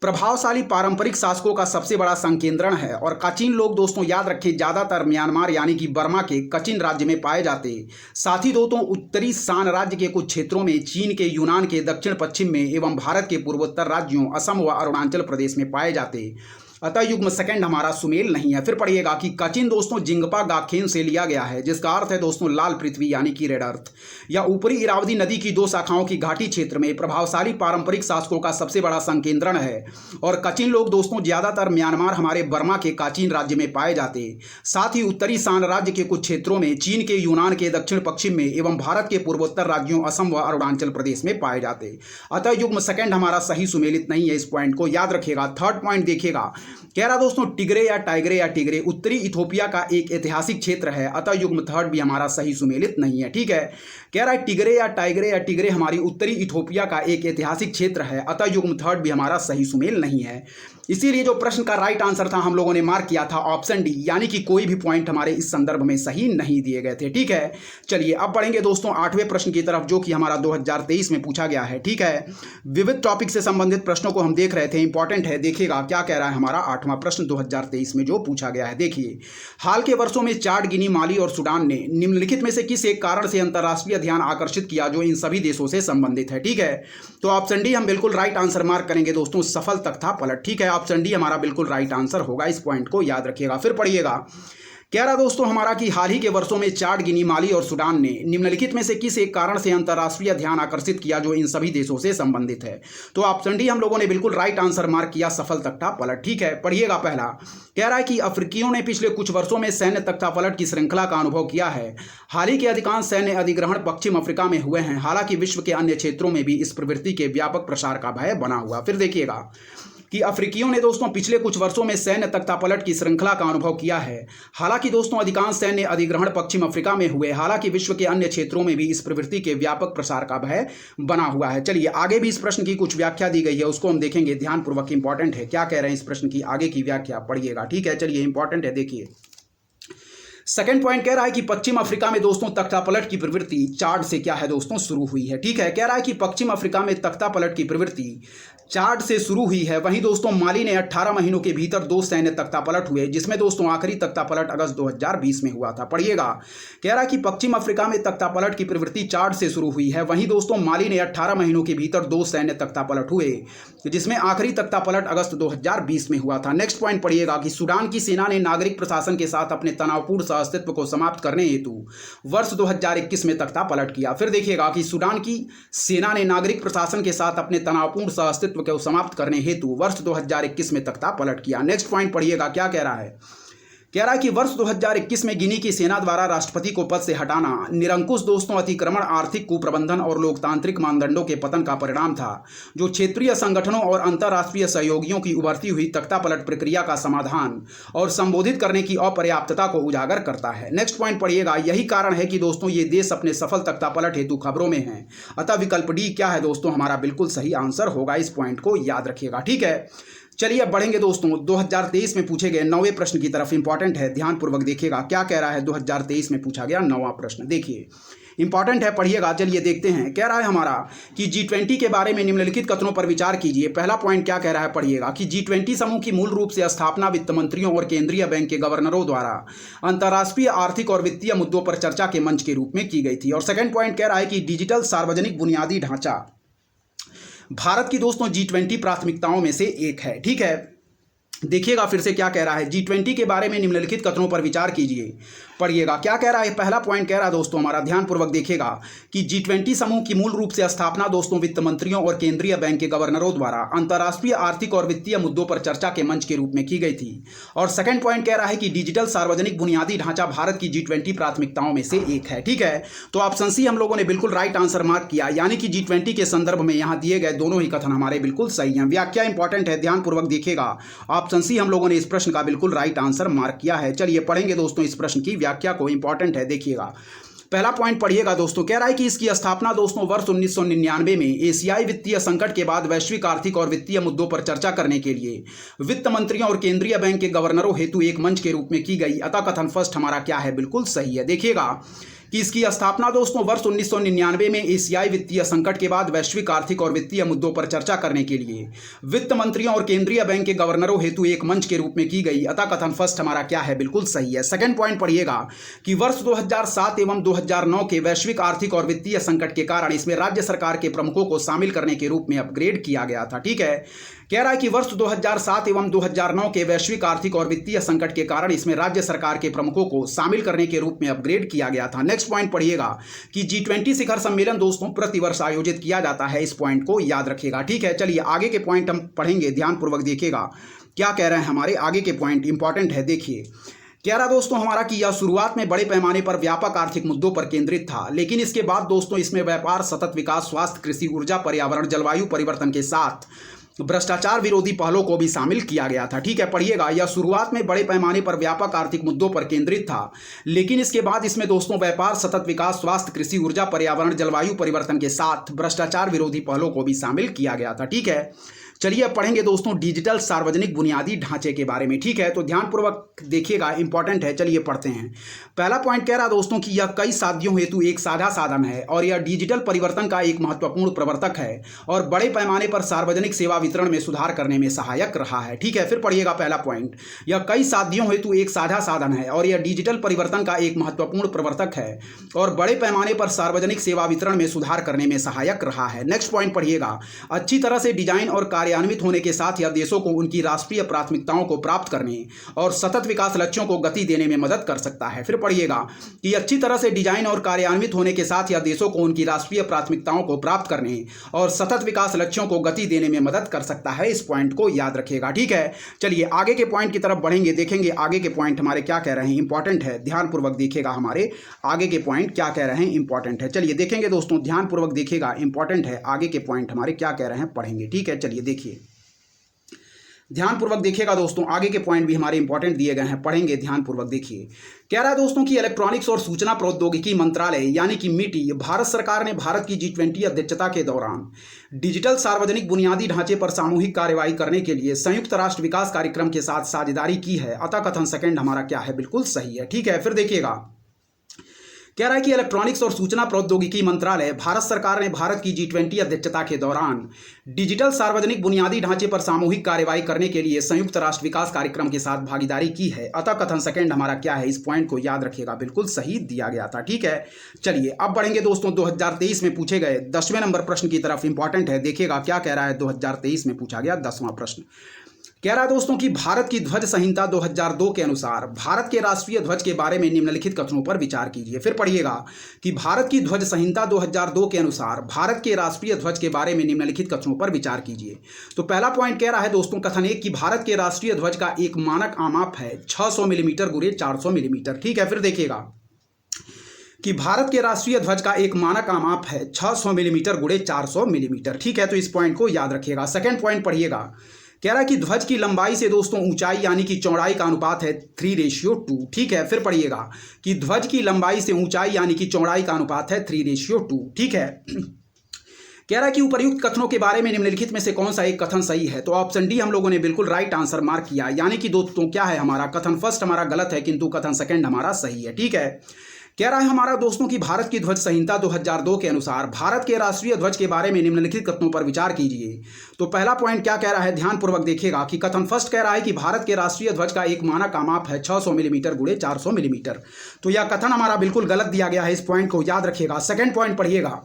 प्रभावशाली पारंपरिक शासकों का सबसे बड़ा संकेंद्रण है। और काचिन लोग दोस्तों याद रखें ज़्यादातर म्यांमार यानी कि बर्मा के कचिन राज्य में पाए जाते, साथ ही दोस्तों उत्तरी शान राज्य के कुछ क्षेत्रों में, चीन के यूनान के दक्षिण पश्चिम में एवं भारत के पूर्वोत्तर राज्यों असम व अरुणाचल प्रदेश में पाए जाते, अतः युग्म सेकंड हमारा सुमेल नहीं है। फिर पढ़िएगा कि कचिन दोस्तों जिंगपा गाखेन से लिया गया है, जिसका अर्थ है दोस्तों लाल पृथ्वी, यानी कि रेड अर्थ। या ऊपरी इरावदी नदी की दो शाखाओं की घाटी क्षेत्र में प्रभावशाली पारंपरिक शासकों का सबसे बड़ा संकेंद्रण है। और कचिन लोग दोस्तों ज्यादातर म्यांमार हमारे बर्मा के काचिन राज्य में पाए जाते, साथ ही उत्तरी शान राज्य के कुछ क्षेत्रों में, चीन के यूनान के दक्षिण पश्चिम में एवं भारत के पूर्वोत्तर राज्यों असम व अरुणाचल प्रदेश में पाए जाते, अतः युग्म सेकंड हमारा सही सुमेलित नहीं है। इस पॉइंट को याद रखिएगा। थर्ड पॉइंट देखिएगा, कह रहा दोस्तों टिग्रे या टाइग्रे या टिग्रे उत्तरी इथोपिया का एक ऐतिहासिक क्षेत्र है, अतः युग्म थर्ड भी हमारा सही सुमेलित नहीं है, ठीक है। कह रहा है टिग्रे या टाइग्रे या टिग्रे हमारी उत्तरी इथोपिया का एक ऐतिहासिक क्षेत्र है, अतः युग्म थर्ड भी हमारा सही सुमेल नहीं है। इसीलिए जो प्रश्न का राइट आंसर था हम लोगों ने मार्क किया था ऑप्शन डी, यानी कि कोई भी पॉइंट हमारे इस संदर्भ में सही नहीं दिए गए थे, ठीक है। चलिए अब बढ़ेंगे दोस्तों 8वें प्रश्न की तरफ, जो कि हमारा 2023 में पूछा गया है, ठीक है। विविध टॉपिक से संबंधित प्रश्नों को हम देख रहे थे, इंपॉर्टेंट है, देखिएगा क्या कह रहा है हमारा 8वां प्रश्न 2023 में जो पूछा गया है। देखिए, हाल के वर्षों में चाड, गिनी, माली और सूडान ने निम्नलिखित में से किस एक कारण से अंतर्राष्ट्रीय ध्यान आकर्षित किया जो इन सभी देशों से संबंधित है, ठीक है। तो ऑप्शन डी हम बिल्कुल राइट आंसर मार्क करेंगे दोस्तों, सफल तख्ता पलट, ठीक है। ऑप्शन डी हमारा बिल्कुल राइट आंसर होगा, इस पॉइंट को याद रखिएगा। फिर पढ़िएगा, कह रहा दोस्तों हमारा कि हाल ही के वर्षों में चाड, गिनी, माली और सूडान ने निम्नलिखित में से किस एक कारण से अंतर्राष्ट्रीय ध्यान आकर्षित किया जो इन सभी देशों से संबंधित है। तो ऑप्शन डी हम लोगों ने बिल्कुल राइट आंसर मार्क किया, सफल तख्ता पलट। ठीक है, पढ़िएगा। पहला कह रहा है कि अफ्रीकियों ने पिछले कुछ वर्षों में सैन्य तख्ता पलट की श्रृंखला का अनुभव किया है। हाल ही के अधिकांश सैन्य अधिग्रहण पश्चिम अफ्रीका में हुए हैं, हालांकि विश्व के अन्य क्षेत्रों में भी इस प्रवृत्ति के व्यापक प्रसार का भय बना हुआ। फिर देखिएगा कि अफ्रीकियों ने दोस्तों पिछले कुछ वर्षों में सैन्य तख्तापलट की श्रृंखला का अनुभव किया है। हालांकि दोस्तों अधिकांश सैन्य अधिग्रहण पश्चिम अफ्रीका में हुए, हालांकि विश्व के अन्य क्षेत्रों में भी इस प्रवृत्ति के व्यापक प्रसार का भय बना हुआ है। चलिए आगे भी इस प्रश्न की कुछ व्याख्या दी गई है, उसको हम देखेंगे ध्यानपूर्वक। इंपॉर्टेंट है, क्या कह रहे हैं इस प्रश्न की आगे की व्याख्या पढ़िएगा। ठीक है, चलिए इंपॉर्टेंट है, देखिए। सेकंड पॉइंट कह रहा है कि पश्चिम अफ्रीका में दोस्तों तख्तापलट की प्रवृत्ति चाड से क्या है दोस्तों शुरू हुई है। ठीक है, कह रहा है कि पश्चिम अफ्रीका में तख्तापलट की प्रवृत्ति चाड से शुरू हुई है। वहीं दोस्तों माली ने 18 महीनों के भीतर 2 सैन्य तख्तापलट हुए, जिसमें दोस्तों आखिरी तख्तापलट अगस्त 2020 में हुआ था। पढ़िएगा, कह रहा है कि पश्चिम अफ्रीका में तख्तापलट की प्रवृत्ति चाड से शुरू हुई है। वहीं दोस्तों माली ने 18 महीनों के भीतर 2 सैन्य तख्तापलट हुए, जिसमें आखिरी तख्तापलट अगस्त 2020 में हुआ था। नेक्स्ट पॉइंट पढ़िएगा कि सूडान की सेना ने नागरिक प्रशासन के साथ अपने तनावपूर्ण सहअस्तित्व को समाप्त करने हेतु वर्ष 2021 में तख्तापलट किया। फिर देखिएगा कि सूडान की सेना ने नागरिक प्रशासन के साथ अपने तनावपूर्ण सहअस्तित्व को समाप्त करने हेतु वर्ष 2021 में तख्तापलट किया। नेक्स्ट पॉइंट पढ़िएगा, क्या कह रहा है। कह रहा है कि वर्ष 2021 में गिनी की सेना द्वारा राष्ट्रपति को पद से हटाना निरंकुश दोस्तों अतिक्रमण, आर्थिक कुप्रबंधन और लोकतांत्रिक मानदंडों के पतन का परिणाम था, जो क्षेत्रीय संगठनों और अंतर्राष्ट्रीय सहयोगियों की उभरती हुई तख्तापलट प्रक्रिया का समाधान और संबोधित करने की अपर्याप्तता को उजागर करता है। नेक्स्ट पॉइंट पढ़िएगा, यही कारण है कि दोस्तों ये देश अपने सफल तख्तापलट हेतु खबरों में हैं। अतः विकल्प डी क्या है दोस्तों, हमारा बिल्कुल सही आंसर होगा। इस पॉइंट को याद रखिएगा। ठीक है, चलिए अब बढ़ेंगे दोस्तों 2023 में पूछे गए 9वें प्रश्न की तरफ। इंपॉर्टेंट है, ध्यानपूर्वक देखिएगा क्या कह रहा है। 2023 में पूछा गया 9वां प्रश्न, देखिए इंपॉर्टेंट है, पढ़िएगा। चलिए देखते हैं। कह रहा है हमारा कि G20 के बारे में निम्नलिखित कथनों पर विचार कीजिए। पहला पॉइंट क्या कह रहा है, पढ़िएगा कि G20 समूह की मूल रूप से स्थापना वित्त मंत्रियों और केंद्रीय बैंक के गवर्नरों द्वारा अंतर्राष्ट्रीय आर्थिक और वित्तीय मुद्दों पर चर्चा के मंच के रूप में की गई थी। और सेकंड पॉइंट कह रहा है कि डिजिटल सार्वजनिक बुनियादी ढांचा भारत की दोस्तों G20 प्राथमिकताओं में से एक है। ठीक है, देखिएगा फिर से क्या कह रहा है। G20 के बारे में निम्नलिखित कथनों पर विचार कीजिए। पढ़िएगा क्या कह रहा है। पहला पॉइंट कह रहा है दोस्तों हमारा, ध्यानपूर्वक देखिएगा कि G20 समूह की मूल रूप से स्थापना दोस्तों वित्त मंत्रियों और केंद्रीय बैंक के गवर्नरों द्वारा अंतर्राष्ट्रीय आर्थिक और वित्तीय मुद्दों पर चर्चा के मंच के रूप में की गई थी। और सेकंड पॉइंट कह रहा है कि डिजिटल सार्वजनिक बुनियादी ढांचा भारत की G20 प्राथमिकताओं में से एक है। ठीक है, तो ऑप्शन सी हम लोगों ने बिल्कुल राइट आंसर मार्क किया, यानी कि G20 के संदर्भ में यहाँ दिए गए दोनों ही कथन हमारे बिल्कुल सही हैं। व्याख्या इंपॉर्टेंट है, ध्यानपूर्वक देखिएगा। ऑप्शन सी हम लोगों ने इस प्रश्न का बिल्कुल राइट आंसर मार्क किया है। चलिए पढ़ेंगे दोस्तों इस प्रश्न की व्याख्या को, इंपॉर्टेंट है, देखिएगा। पहला पॉइंट पढ़िएगा दोस्तों, कह रहा है कि इसकी स्थापना दोस्तों वर्ष 1999 में एशियाई वित्तीय संकट के बाद वैश्विक आर्थिक और वित्तीय मुद्दों पर चर्चा करने के लिए वित्त मंत्रियों और केंद्रीय बैंक के गवर्नरों हेतु एक मंच के रूप में की गई। अतः कथन फर्स्ट हमारा क्या है, बिल्कुल सही है। देखिएगा कि इसकी स्थापना दोस्तों वर्ष 1999 में एशियाई वित्तीय संकट के बाद वैश्विक आर्थिक और वित्तीय मुद्दों पर चर्चा करने के लिए वित्त मंत्रियों और केंद्रीय बैंक के गवर्नरों हेतु एक मंच के रूप में की गई। अतः कथन फर्स्ट हमारा क्या है, बिल्कुल सही है। सेकंड पॉइंट पढ़िएगा कि वर्ष 2007 एवं 2009 के वैश्विक आर्थिक और वित्तीय संकट के कारण इसमें राज्य सरकार के प्रमुखों को शामिल करने के रूप में अपग्रेड किया गया था। ठीक है, कह रहा है कि वर्ष 2007 एवं 2009 के वैश्विक आर्थिक और वित्तीय संकट के कारण इसमें राज्य सरकार के प्रमुखों को शामिल करने के रूप में अपग्रेड किया गया था। नेक्स्ट पॉइंट पढ़िएगा कि G20 शिखर सम्मेलन दोस्तों प्रतिवर्ष आयोजित किया जाता है। इस पॉइंट को याद रखिएगा। ठीक है, चलिए आगे के पॉइंट हम पढ़ेंगे, ध्यानपूर्वक देखिएगा क्या कह रहे हैं हमारे आगे के पॉइंट, इंपॉर्टेंट है। देखिए कह रहा दोस्तों हमारा कि यह शुरुआत में बड़े पैमाने पर व्यापक आर्थिक मुद्दों पर केंद्रित था, लेकिन इसके बाद दोस्तों इसमें व्यापार, सतत विकास, स्वास्थ्य, कृषि, ऊर्जा, पर्यावरण, जलवायु परिवर्तन के साथ भ्रष्टाचार विरोधी पहलों को भी शामिल किया गया था। ठीक है, पढ़िएगा, यह शुरुआत में बड़े पैमाने पर व्यापक आर्थिक मुद्दों पर केंद्रित था, लेकिन इसके बाद इसमें दोस्तों व्यापार, सतत विकास, स्वास्थ्य, कृषि, ऊर्जा, पर्यावरण, जलवायु परिवर्तन के साथ भ्रष्टाचार विरोधी पहलों को भी शामिल किया गया था। ठीक है, चलिए अब पढ़ेंगे दोस्तों डिजिटल सार्वजनिक बुनियादी ढांचे के बारे में। ठीक है, तो ध्यानपूर्वक देखिएगा, इंपॉर्टेंट है। चलिए पढ़ते हैं। पहला पॉइंट कह रहा दोस्तों कि यह कई साध्यों हेतु एक साझा साधन है और यह डिजिटल परिवर्तन का एक महत्वपूर्ण प्रवर्तक है और बड़े पैमाने पर सार्वजनिक सेवा वितरण में सुधार करने में सहायक रहा है। ठीक है, फिर पढ़िएगा पहला पॉइंट, यह कई साध्यों हेतु एक साझा साधन है और यह डिजिटल परिवर्तन का एक महत्वपूर्ण प्रवर्तक है और बड़े पैमाने पर सार्वजनिक सेवा वितरण में सुधार करने में सहायक रहा है। नेक्स्ट पॉइंट पढ़िएगा, अच्छी तरह से डिजाइन और कार्य कार्यान्वित होने के साथ यह देशों को उनकी राष्ट्रीय प्राथमिकताओं को प्राप्त करने और सतत विकास लक्ष्यों को गति देने में मदद कर सकता है। फिर पढ़िएगा कि अच्छी तरह से डिजाइन और कार्यान्वित होने के साथ यह देशों को उनकी राष्ट्रीय प्राथमिकताओं को प्राप्त करने और सतत विकास लक्ष्यों को गति देने में मदद कर सकता है। इस पॉइंट को याद रखिएगा, ठीक है। चलिए आगे के पॉइंट की तरफ बढ़ेंगे, देखेंगे आगे के पॉइंट हमारे क्या कह रहे हैं, इंपॉर्टेंट है, ध्यानपूर्वक देखिएगा हमारे आगे के पॉइंट क्या कह रहे हैं, इंपॉर्टेंट है। चलिए देखेंगे दोस्तों, ध्यानपूर्वक देखिएगा, इंपॉर्टेंट है, आगे के पॉइंट हमारे क्या कह रहे हैं पढ़ेंगे, ठीक है। चलिए देखिए ध्यानपूर्वक देखिएगा दोस्तों, आगे के पॉइंट भी हमारे इंपॉर्टेंट दिए गए हैं, पढ़ेंगे ध्यानपूर्वक देखिए। कह रहा है दोस्तों कि इलेक्ट्रॉनिक्स और सूचना प्रौद्योगिकी मंत्रालय यानी कि मिटी, भारत सरकार ने भारत की G20 अध्यक्षता के दौरान डिजिटल सार्वजनिक बुनियादी ढांचे पर सामूहिक कार्रवाई करने के लिए संयुक्त राष्ट्र विकास कार्यक्रम के साथ साझेदारी की है। अतः कथन सेकंड हमारा क्या है, बिल्कुल सही है, ठीक है। फिर देखिएगा कह रहा है कि इलेक्ट्रॉनिक्स और सूचना प्रौद्योगिकी मंत्रालय, भारत सरकार ने भारत की G20 अध्यक्षता के दौरान डिजिटल सार्वजनिक बुनियादी ढांचे पर सामूहिक कार्रवाई करने के लिए संयुक्त राष्ट्र विकास कार्यक्रम के साथ भागीदारी की है। अतः कथन सेकंड हमारा क्या है, इस पॉइंट को याद रखिएगा, बिल्कुल सही दिया गया था, ठीक है। चलिए अब बढ़ेंगे दोस्तों 2023 में पूछे गए 10वें नंबर प्रश्न की तरफ, इंपॉर्टेंट है, देखिएगा क्या कह रहा है। 2023 में पूछा गया 10वां प्रश्न कह रहा है दोस्तों कि भारत की ध्वज संहिता 2002 के अनुसार भारत के राष्ट्रीय ध्वज के बारे में निम्नलिखित कथनों पर विचार कीजिए। फिर पढ़िएगा कि भारत की ध्वज संहिता 2002 के अनुसार भारत के राष्ट्रीय ध्वज के बारे में निम्नलिखित कथनों पर विचार कीजिए। तो पहला पॉइंट कह रहा है दोस्तों, कथन 1 कि भारत के राष्ट्रीय ध्वज का एक मानक आमाप है 600 मिलीमीटर गुणे 400 मिलीमीटर, ठीक है। फिर देखिएगा कि भारत के राष्ट्रीय ध्वज का एक मानक आमाप है 600 मिलीमीटर गुणे 400 मिलीमीटर, ठीक है। तो इस पॉइंट को याद रखिएगा। सेकंड पॉइंट पढ़िएगा, कह रहा है कि ध्वज की लंबाई से दोस्तों ऊंचाई यानी कि चौड़ाई का अनुपात है 3:2, ठीक है। फिर पढ़िएगा कि ध्वज की लंबाई से ऊंचाई यानी कि चौड़ाई का अनुपात है 3:2, ठीक है। कह रहा है कि उपर्युक्त कथनों के बारे में निम्नलिखित में से कौन सा एक कथन सही है। तो ऑप्शन डी हम लोगों ने बिल्कुल राइट आंसर मार्क किया, यानी कि दोस्तों क्या है हमारा, कथन फर्स्ट हमारा गलत है किंतु कथन सेकंड हमारा सही है, ठीक है। कह रहा है हमारा दोस्तों कि भारत की ध्वज संहिता 2002 के अनुसार भारत के राष्ट्रीय ध्वज के बारे में निम्नलिखित कथनों पर विचार कीजिए। तो पहला पॉइंट क्या कह रहा है, ध्यानपूर्वक देखिएगा कि कथन फर्स्ट कह रहा है कि भारत के राष्ट्रीय ध्वज का एक मानक आमाप है 600 मिलीमीटर गुणे 400 मिलीमीटर। तो यह कथन हमारा बिल्कुल गलत दिया गया है, इस पॉइंट को याद रखिएगा। सेकंड पॉइंट पढ़िएगा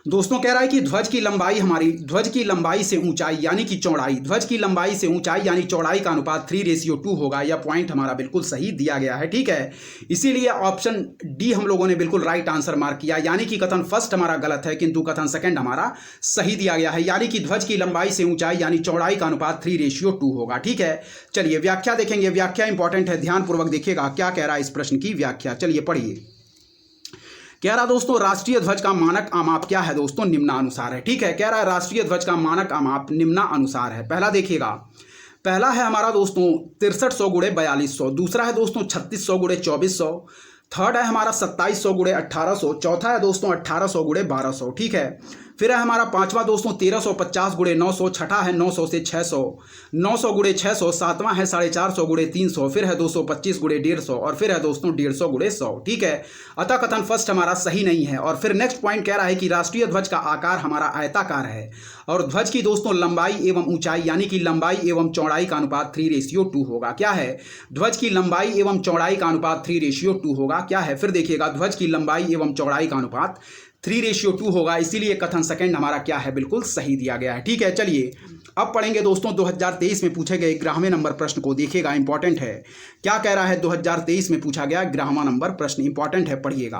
दोस्तों, कह रहा है कि ध्वज की लंबाई हमारी ध्वज की लंबाई से ऊंचाई यानी कि चौड़ाई, ध्वज की लंबाई से ऊंचाई यानी चौड़ाई का अनुपात 3:2 होगा। यह पॉइंट हमारा बिल्कुल सही दिया गया है, ठीक है। इसीलिए ऑप्शन डी हम लोगों ने बिल्कुल राइट आंसर मार्क किया, यानी कि कथन फर्स्ट हमारा गलत है किंतु कथन सेकंड हमारा सही दिया गया है, यानी कि ध्वज की लंबाई से ऊंचाई यानी चौड़ाई का अनुपात 3:2 होगा, ठीक है। चलिए व्याख्या देखेंगे, व्याख्या इंपॉर्टेंट है, ध्यानपूर्वक देखिएगा क्या कह रहा है इस प्रश्न की व्याख्या। चलिए पढ़िए। कह रहा दोस्तों राष्ट्रीय ध्वज का मानक आमाप क्या है दोस्तों, निम्नानुसार है, ठीक है। कह रहा है राष्ट्रीय ध्वज का मानक आमाप निम्नानुसार है। पहला देखिएगा, पहला है हमारा दोस्तों 6300 गुणे 4200, दूसरा है दोस्तों 3600 गुणे 2400, थर्ड है हमारा 2700 गुणे 1800, चौथा है दोस्तों 1800 गुणे 1200, ठीक है। फिर है हमारा पांचवा दोस्तों 1350 गुणे 900, छठा है 900 से 600, 900 गुणे 600, सातवां है 450 गुणे 300, फिर है 225 गुणे 150 और फिर है दोस्तों 150 गुणे 100, ठीक है। अतः कथन फर्स्ट हमारा सही नहीं है। और फिर नेक्स्ट पॉइंट कह रहा है कि राष्ट्रीय ध्वज का आकार हमारा आयताकार है और ध्वज की दोस्तों लंबाई एवं ऊंचाई यानी कि लंबाई एवं चौड़ाई का अनुपात 3:2 होगा। क्या है, ध्वज की लंबाई एवं चौड़ाई का अनुपात 3:2 होगा। क्या है, फिर देखिएगा ध्वज की लंबाई एवं चौड़ाई का अनुपात 3:2 होगा, इसीलिए कथन सेकंड हमारा क्या है, बिल्कुल सही दिया गया है, ठीक है। चलिए अब पढ़ेंगे दोस्तों 2023 में पूछे गए 11वें नंबर प्रश्न को, देखिएगा इंपॉर्टेंट है। क्या कह रहा है, 2023 में पूछा गया 11वां नंबर प्रश्न, इंपॉर्टेंट है, पढ़िएगा।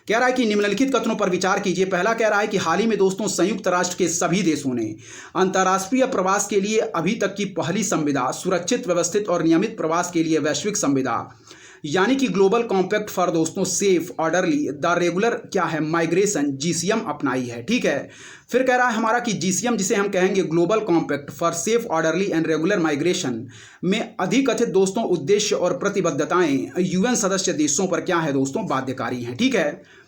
कह रहा है कि निम्नलिखित कथनों पर विचार कीजिए। पहला कह रहा है कि हाल ही में दोस्तों संयुक्त राष्ट्र के सभी देशों ने अंतर्राष्ट्रीय प्रवास के लिए अभी तक की पहली संविदा, सुरक्षित, व्यवस्थित और नियमित प्रवास के लिए वैश्विक संविदा यानी कि ग्लोबल कॉम्पैक्ट फॉर दोस्तों सेफ ऑर्डरली द रेगुलर क्या है माइग्रेशन GCM अपनाई है, ठीक है। फिर कह रहा है हमारा कि GCM जिसे हम कहेंगे global compact for safe orderly and regular migration में अधिकथित दोस्तों उद्देश्य और प्रतिबद्धताएं UN सदस्य देशों पर क्या है दोस्तों, बाध्यकारी हैं, ठीक है।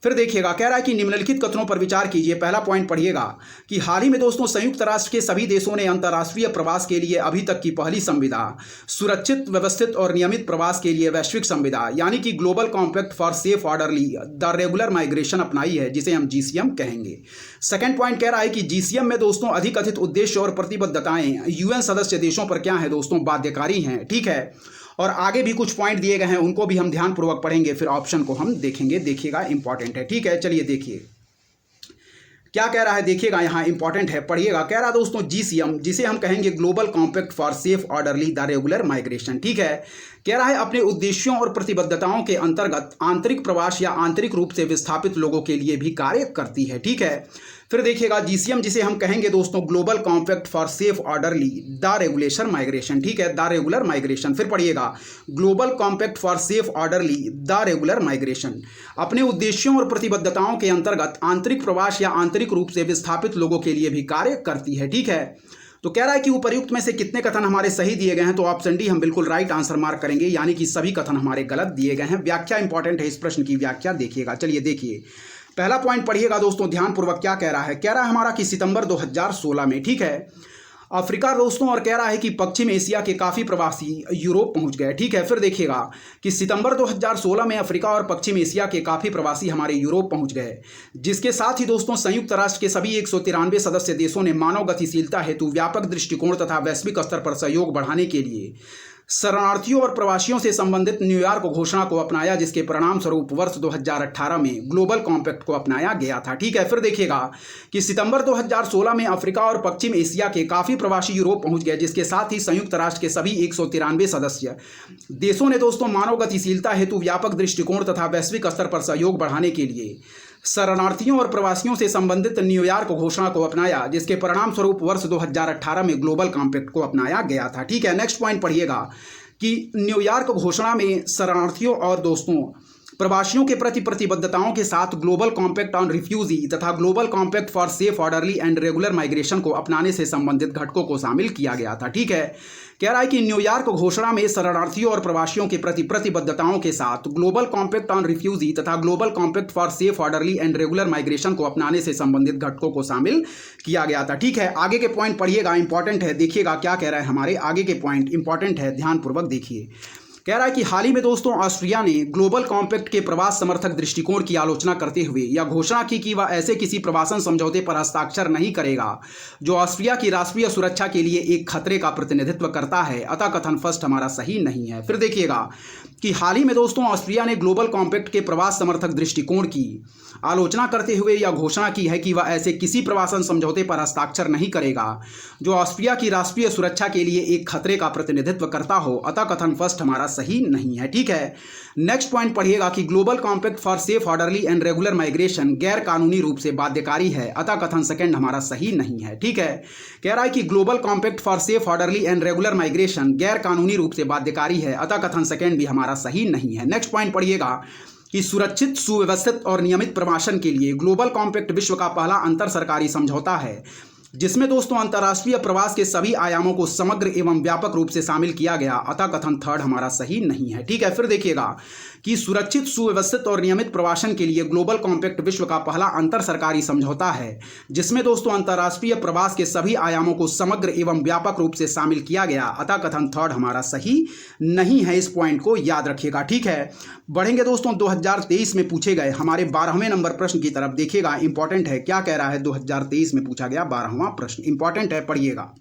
फिर देखिएगा, कह रहा है कि निम्नलिखित कथनों पर विचार कीजिए। पहला पॉइंट पढ़िएगा कि हाल ही में दोस्तों संयुक्त राष्ट्र के सभी देशों ने अंतर्राष्ट्रीय प्रवास के लिए अभी तक की पहली संविदा, सुरक्षित, व्यवस्थित और नियमित प्रवास के लिए वैश्विक संविदा यानी कि global compact for safe orderly the regular migration अपनाई है, जिसे हम GCM कहेंगे। सेकंड पॉइंट कह रहा है कि GCM में दोस्तों अधिकथित उद्देश्य और प्रतिबद्धताएं UN सदस्य देशों पर क्या है दोस्तों, बाध्यकारी हैं, ठीक है। और आगे भी कुछ पॉइंट दिए गए हैं, उनको भी हम ध्यानपूर्वक पढ़ेंगे, फिर ऑप्शन को हम देखेंगे, देखिएगा इंपॉर्टेंट है, ठीक है। चलिए देखिए, क्या कह रहा है देखिएगा, यहाँ इंपॉर्टेंट है, पढ़िएगा। कह रहा है दोस्तों GCM, जिसे हम कहेंगे global compact for safe orderly the regular migration, ठीक है। कह रहा है अपने उद्देश्यों और प्रतिबद्धताओं के अंतर्गत आंतरिक प्रवास या आंतरिक रूप से विस्थापित लोगों के लिए भी कार्य करती है, ठीक है। फिर देखिएगा GCM, जिसे हम कहेंगे दोस्तों global compact for safe orderly the regulation migration, ठीक है, द रेगुलर माइग्रेशन। फिर पढ़िएगा global compact for safe orderly the regular migration अपने उद्देश्यों और प्रतिबद्धताओं के अंतर्गत आंतरिक प्रवास या आंतरिक रूप से विस्थापित लोगों के लिए भी कार्य करती है, ठीक है। तो कह रहा है कि उपर्युक्त में से कितने कथन हमारे सही दिए गए हैं, तो ऑप्शन डी हम बिल्कुल राइट आंसर मार्क करेंगे, यानी कि सभी कथन हमारे गलत दिए गए हैं। व्याख्या इंपॉर्टेंट है, इस प्रश्न की व्याख्या देखिएगा। चलिए देखिए, पहला पॉइंट पढ़िएगा दोस्तों ध्यानपूर्वक। क्या कह रहा है? कह रहा है हमारा कि सितंबर 2016 में, ठीक है, अफ्रीका दोस्तों, और कह रहा है कि पश्चिम एशिया के काफ़ी प्रवासी यूरोप पहुंच गए, ठीक है। फिर देखिएगा कि सितंबर 2016 में अफ्रीका और पश्चिम एशिया के काफ़ी प्रवासी हमारे यूरोप पहुंच गए, जिसके साथ ही दोस्तों संयुक्त राष्ट्र के सभी 193 सदस्य देशों ने मानव गतिशीलता हेतु व्यापक दृष्टिकोण तथा वैश्विक स्तर पर सहयोग बढ़ाने के लिए शरणार्थियों और प्रवासियों से संबंधित न्यूयॉर्क घोषणा को अपनाया, जिसके परिणाम स्वरूप वर्ष 2018 में ग्लोबल कॉम्पैक्ट को अपनाया गया था, ठीक है। फिर देखिएगा कि सितंबर 2016 में अफ्रीका और पश्चिम एशिया के काफ़ी प्रवासी यूरोप पहुंच गए, जिसके साथ ही संयुक्त राष्ट्र के सभी 193 सदस्य देशों ने दोस्तों मानव गतिशीलता हेतु व्यापक दृष्टिकोण तथा वैश्विक स्तर पर सहयोग बढ़ाने के लिए शरणार्थियों और प्रवासियों से संबंधित न्यूयॉर्क घोषणा को अपनाया, जिसके परिणाम स्वरूप वर्ष 2018 में ग्लोबल कॉम्पैक्ट को अपनाया गया था, ठीक है। नेक्स्ट पॉइंट पढ़िएगा कि न्यूयॉर्क घोषणा में शरणार्थियों और दोस्तों प्रवासियों के प्रति प्रतिबद्धताओं के साथ ग्लोबल कॉम्पैक्ट ऑन रिफ्यूजी तथा global compact for safe orderly and regular migration को अपनाने से संबंधित घटकों को शामिल किया गया था, ठीक है। कह रहा है कि न्यूयॉर्क घोषणा में शरणार्थियों और प्रवासियों के प्रति प्रतिबद्धताओं के साथ ग्लोबल कॉम्पैक्ट ऑन रिफ्यूजी तथा global compact for safe orderly and regular migration को अपनाने से संबंधित घटकों को शामिल किया गया था, ठीक है। आगे के पॉइंट पढ़िएगा, इंपॉर्टेंट है, देखिएगा क्या कह रहा है, हमारे आगे के पॉइंट इंपॉर्टेंट है, ध्यानपूर्वक देखिए। कह रहा है कि हाल ही में दोस्तों ऑस्ट्रिया ने ग्लोबल कॉम्पैक्ट के प्रवास समर्थक दृष्टिकोण की आलोचना करते हुए यह घोषणा की कि वह ऐसे किसी प्रवासन समझौते पर हस्ताक्षर नहीं करेगा जो ऑस्ट्रिया की राष्ट्रीय सुरक्षा के लिए एक खतरे का प्रतिनिधित्व करता है, अतः कथन फर्स्ट हमारा सही नहीं है। फिर देखिएगा कि हाल ही में दोस्तों ऑस्ट्रिया ने ग्लोबल कॉम्पैक्ट के प्रवास समर्थक दृष्टिकोण की आलोचना करते हुए यह घोषणा की है कि वह ऐसे किसी प्रवासन समझौते पर हस्ताक्षर नहीं करेगा जो ऑस्ट्रिया की राष्ट्रीय सुरक्षा के लिए एक खतरे का प्रतिनिधित्व करता हो, अतः कथन फर्स्ट हमारा सही नहीं है, ठीक है। नेक्स्ट पॉइंट पढ़िएगा कि global compact for safe orderly and regular migration गैर कानूनी रूप से बाध्यकारी है, अतः कथन सेकंड हमारा सही नहीं है, ठीक है। कह रहा है कि global compact for safe orderly and regular migration गैर कानूनी रूप से बाध्यकारी है, अतः कथन सेकंड भी हमारा सही नहीं है। नेक्स्ट पॉइंट पढ़िएगा कि सुरक्षित, सुव्यवस्थित और नियमित प्रवासन के लिए ग्लोबल कॉम्पैक्ट विश्व का पहला अंतर सरकारी समझौता है, जिसमें दोस्तों अंतर्राष्ट्रीय प्रवास के सभी आयामों को समग्र एवं व्यापक रूप से शामिल किया गया, अतः कथन थर्ड हमारा सही नहीं है, ठीक है। फिर देखिएगा कि सुरक्षित, सुव्यवस्थित और नियमित प्रवासन के लिए ग्लोबल कॉम्पैक्ट विश्व का पहला अंतर सरकारी समझौता है, जिसमें दोस्तों अंतर्राष्ट्रीय प्रवास के सभी आयामों को समग्र एवं व्यापक रूप से शामिल किया गया, अतः कथन थर्ड हमारा सही नहीं है। इस पॉइंट को याद रखिएगा, ठीक है। बढ़ेंगे दोस्तों 2023 में पूछे गए हमारे 12वें नंबर प्रश्न की तरफ, देखिएगा इंपॉर्टेंट है। क्या कह रहा है? 2023 में पूछा गया 12वां प्रश्न, इंपॉर्टेंट है, पढ़िएगा।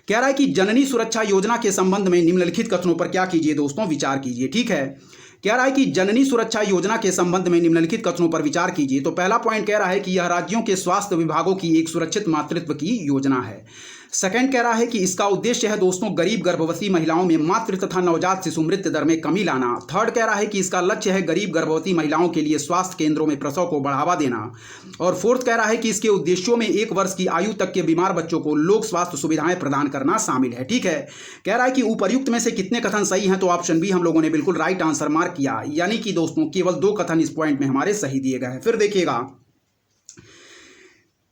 कह रहा है कि जननी सुरक्षा योजना के संबंध में निम्नलिखित कथनों पर क्या कीजिए दोस्तों, विचार कीजिए, ठीक है। कह रहा है कि जननी सुरक्षा योजना के संबंध में निम्नलिखित कथनों पर विचार कीजिए। तो पहला पॉइंट कह रहा है कि यह राज्यों के स्वास्थ्य विभागों की एक सुरक्षित मातृत्व की योजना है। सेकंड कह रहा है कि इसका उद्देश्य है दोस्तों गरीब गर्भवती महिलाओं में मातृ तथा नवजात शिशु मृत्यु दर में कमी लाना। थर्ड कह रहा है कि इसका लक्ष्य है गरीब गर्भवती महिलाओं के लिए स्वास्थ्य केंद्रों में प्रसव को बढ़ावा देना। और फोर्थ कह रहा है कि इसके उद्देश्यों में 1 वर्ष की आयु तक के बीमार बच्चों को लोक स्वास्थ्य सुविधाएं प्रदान करना शामिल है, ठीक है। कह रहा है कि उपर्युक्त में से कितने कथन सही हैं, तो ऑप्शन बी हम लोगों ने बिल्कुल राइट आंसर मार्क किया, यानी कि दोस्तों केवल 2 कथन इस पॉइंट में हमारे सही दिए गए हैं। फिर देखिएगा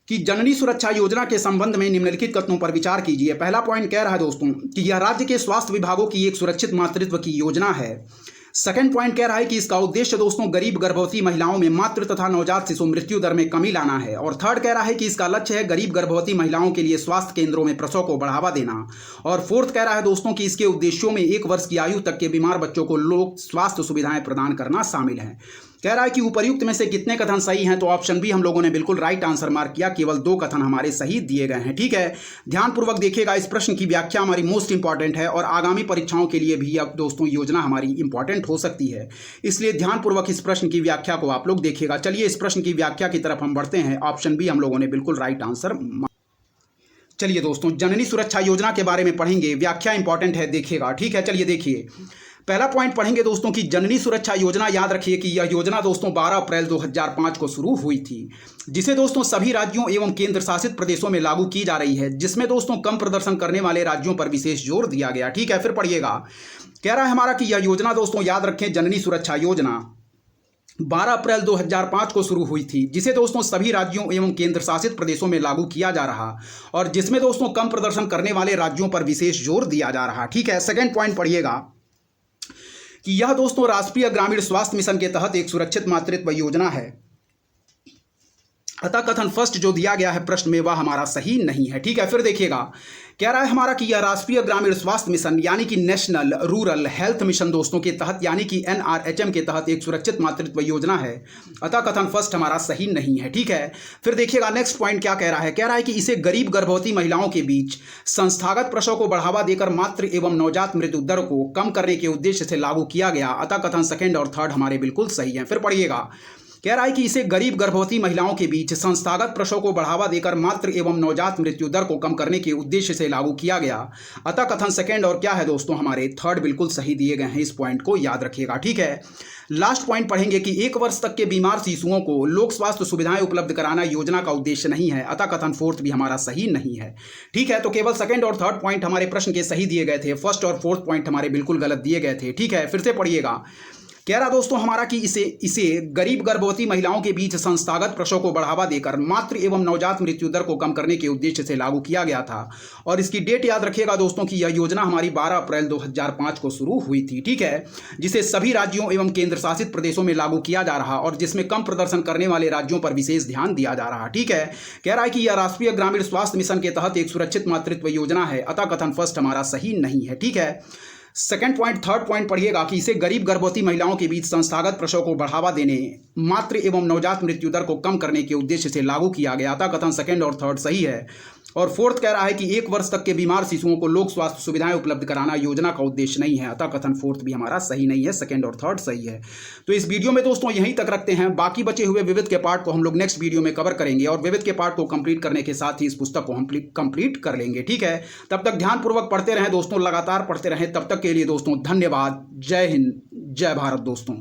कि जननी सुरक्षा योजना के संबंध में निम्नलिखित कथनों पर विचार कीजिए। पहला पॉइंट कह रहा है दोस्तों कि यह राज्य के स्वास्थ्य विभागों की एक सुरक्षित मातृत्व की योजना है। सेकंड पॉइंट कह रहा है कि इसका उद्देश्य दोस्तों गरीब गर्भवती महिलाओं में मातृ तथा नवजात शिशु मृत्यु दर में कमी लाना है। और थर्ड कह रहा है कि इसका लक्ष्य है गरीब गर्भवती महिलाओं के लिए स्वास्थ्य केंद्रों में प्रसव को बढ़ावा देना। और फोर्थ कह रहा है दोस्तों कि इसके उद्देश्यों में 1 वर्ष की आयु तक के बीमार बच्चों को लोक स्वास्थ्य सुविधाएं प्रदान करना शामिल है। कह रहा है कि उपर्युक्त में से कितने कथन सही हैं, तो ऑप्शन बी हम लोगों ने बिल्कुल राइट आंसर मार्क किया, केवल 2 कथन हमारे सही दिए गए हैं। ठीक है, ध्यानपूर्वक देखिएगा, इस प्रश्न की व्याख्या हमारी मोस्ट इंपॉर्टेंट है और आगामी परीक्षाओं के लिए भी अब दोस्तों योजना हमारी इंपॉर्टेंट हो सकती है, इसलिए ध्यानपूर्वक इस प्रश्न की व्याख्या को आप लोग देखिएगा। चलिए इस प्रश्न की व्याख्या की तरफ हम बढ़ते हैं। ऑप्शन बी हम लोगों ने बिल्कुल राइट आंसर। चलिए दोस्तों, जननी सुरक्षा योजना के बारे में पढ़ेंगे, व्याख्या इंपॉर्टेंट है, देखिएगा। ठीक है, चलिए देखिए, पहला पॉइंट पढ़ेंगे दोस्तों कि जननी सुरक्षा योजना, याद रखिए कि यह योजना दोस्तों 12 अप्रैल 2005 को शुरू हुई थी, जिसे दोस्तों सभी राज्यों एवं केंद्र शासित प्रदेशों में लागू की जा रही है, जिसमें दोस्तों कम प्रदर्शन करने वाले राज्यों पर विशेष जोर दिया गया। ठीक है, फिर पढ़िएगा, कह रहा है हमारा कि यह योजना दोस्तों, याद रखें, जननी सुरक्षा योजना 12 अप्रैल 2005 को शुरू हुई थी, जिसे दोस्तों सभी राज्यों एवं केंद्र शासित प्रदेशों में लागू किया जा रहा और जिसमें दोस्तों कम प्रदर्शन करने वाले राज्यों पर विशेष जोर दिया जा रहा। ठीक है, सेकंड पॉइंट पढ़िएगा कि यह दोस्तों राष्ट्रीय ग्रामीण स्वास्थ्य मिशन के तहत एक सुरक्षित मातृत्व योजना है, अतः कथन फर्स्ट जो दिया गया है प्रश्न में वह हमारा सही नहीं है। ठीक है, फिर देखिएगा, कह रहा है हमारा कि यह राष्ट्रीय ग्रामीण स्वास्थ्य मिशन यानी कि नेशनल रूरल हेल्थ मिशन दोस्तों के तहत यानी कि NRHM के तहत एक सुरक्षित मातृत्व योजना है, अतः कथन फर्स्ट हमारा सही नहीं है। ठीक है, फिर देखिएगा नेक्स्ट पॉइंट क्या कह रहा है, कह रहा है कि इसे गरीब गर्भवती महिलाओं के बीच संस्थागत प्रसव को बढ़ावा देकर मातृ एवं नवजात मृत्यु दर को कम करने के उद्देश्य से लागू किया गया, अतः कथन सेकेंड और थर्ड हमारे बिल्कुल सही है। फिर पढ़िएगा, कह रहा है कि इसे गरीब गर्भवती महिलाओं के बीच संस्थागत प्रसव को बढ़ावा देकर मातृ एवं नवजात मृत्यु दर को कम करने के उद्देश्य से लागू किया गया, अतः कथन सेकंड और क्या है दोस्तों हमारे थर्ड बिल्कुल सही दिए गए हैं। इस पॉइंट को याद रखिएगा। ठीक है, लास्ट पॉइंट पढ़ेंगे कि 1 वर्ष तक के बीमार शिशुओं को लोक स्वास्थ्य सुविधाएं उपलब्ध कराना योजना का उद्देश्य नहीं है, अतः कथन फोर्थ भी हमारा सही नहीं है। ठीक है, तो केवल सेकंड और थर्ड पॉइंट हमारे प्रश्न के सही दिए गए थे, फर्स्ट और फोर्थ पॉइंट हमारे बिल्कुल गलत दिए गए थे। ठीक है, फिर से पढ़िएगा, कह रहा दोस्तों हमारा कि इसे गरीब गर्भवती महिलाओं के बीच संस्थागत प्रसव को बढ़ावा देकर मातृ एवं नवजात मृत्यु दर को कम करने के उद्देश्य से लागू किया गया था और इसकी डेट याद रखिएगा दोस्तों कि यह योजना हमारी 12 अप्रैल 2005 को शुरू हुई थी। ठीक है, जिसे सभी राज्यों एवं केंद्र शासित प्रदेशों में लागू किया जा रहा और जिसमें कम प्रदर्शन करने वाले राज्यों पर विशेष ध्यान दिया जा रहा। ठीक है, कह रहा है कि यह राष्ट्रीय ग्रामीण स्वास्थ्य मिशन के तहत एक सुरक्षित मातृत्व योजना है, अतः कथन फर्स्ट हमारा सही नहीं है। ठीक है, सेकंड पॉइंट थर्ड पॉइंट पढ़िएगा कि इसे गरीब गर्भवती महिलाओं के बीच संस्थागत प्रसव को बढ़ावा देने मातृ एवं नवजात मृत्यु दर को कम करने के उद्देश्य से लागू किया गया था, कथन सेकंड और थर्ड सही है। और फोर्थ कह रहा है कि 1 वर्ष तक के बीमार शिशुओं को लोक स्वास्थ्य सुविधाएं उपलब्ध कराना योजना का उद्देश्य नहीं है, अतः कथन फोर्थ भी हमारा सही नहीं है, सेकंड और थर्ड सही है। तो इस वीडियो में दोस्तों यहीं तक रखते हैं, बाकी बचे हुए विविध के पार्ट को हम लोग नेक्स्ट वीडियो में कवर करेंगे और विविध के पार्ट को कंप्लीट करने के साथ ही इस पुस्तक को हम कंप्लीट कर लेंगे। ठीक है, तब तक ध्यानपूर्वक पढ़ते रहें दोस्तों, लगातार पढ़ते रहें। तब तक के लिए दोस्तों धन्यवाद। जय हिंद, जय भारत दोस्तों।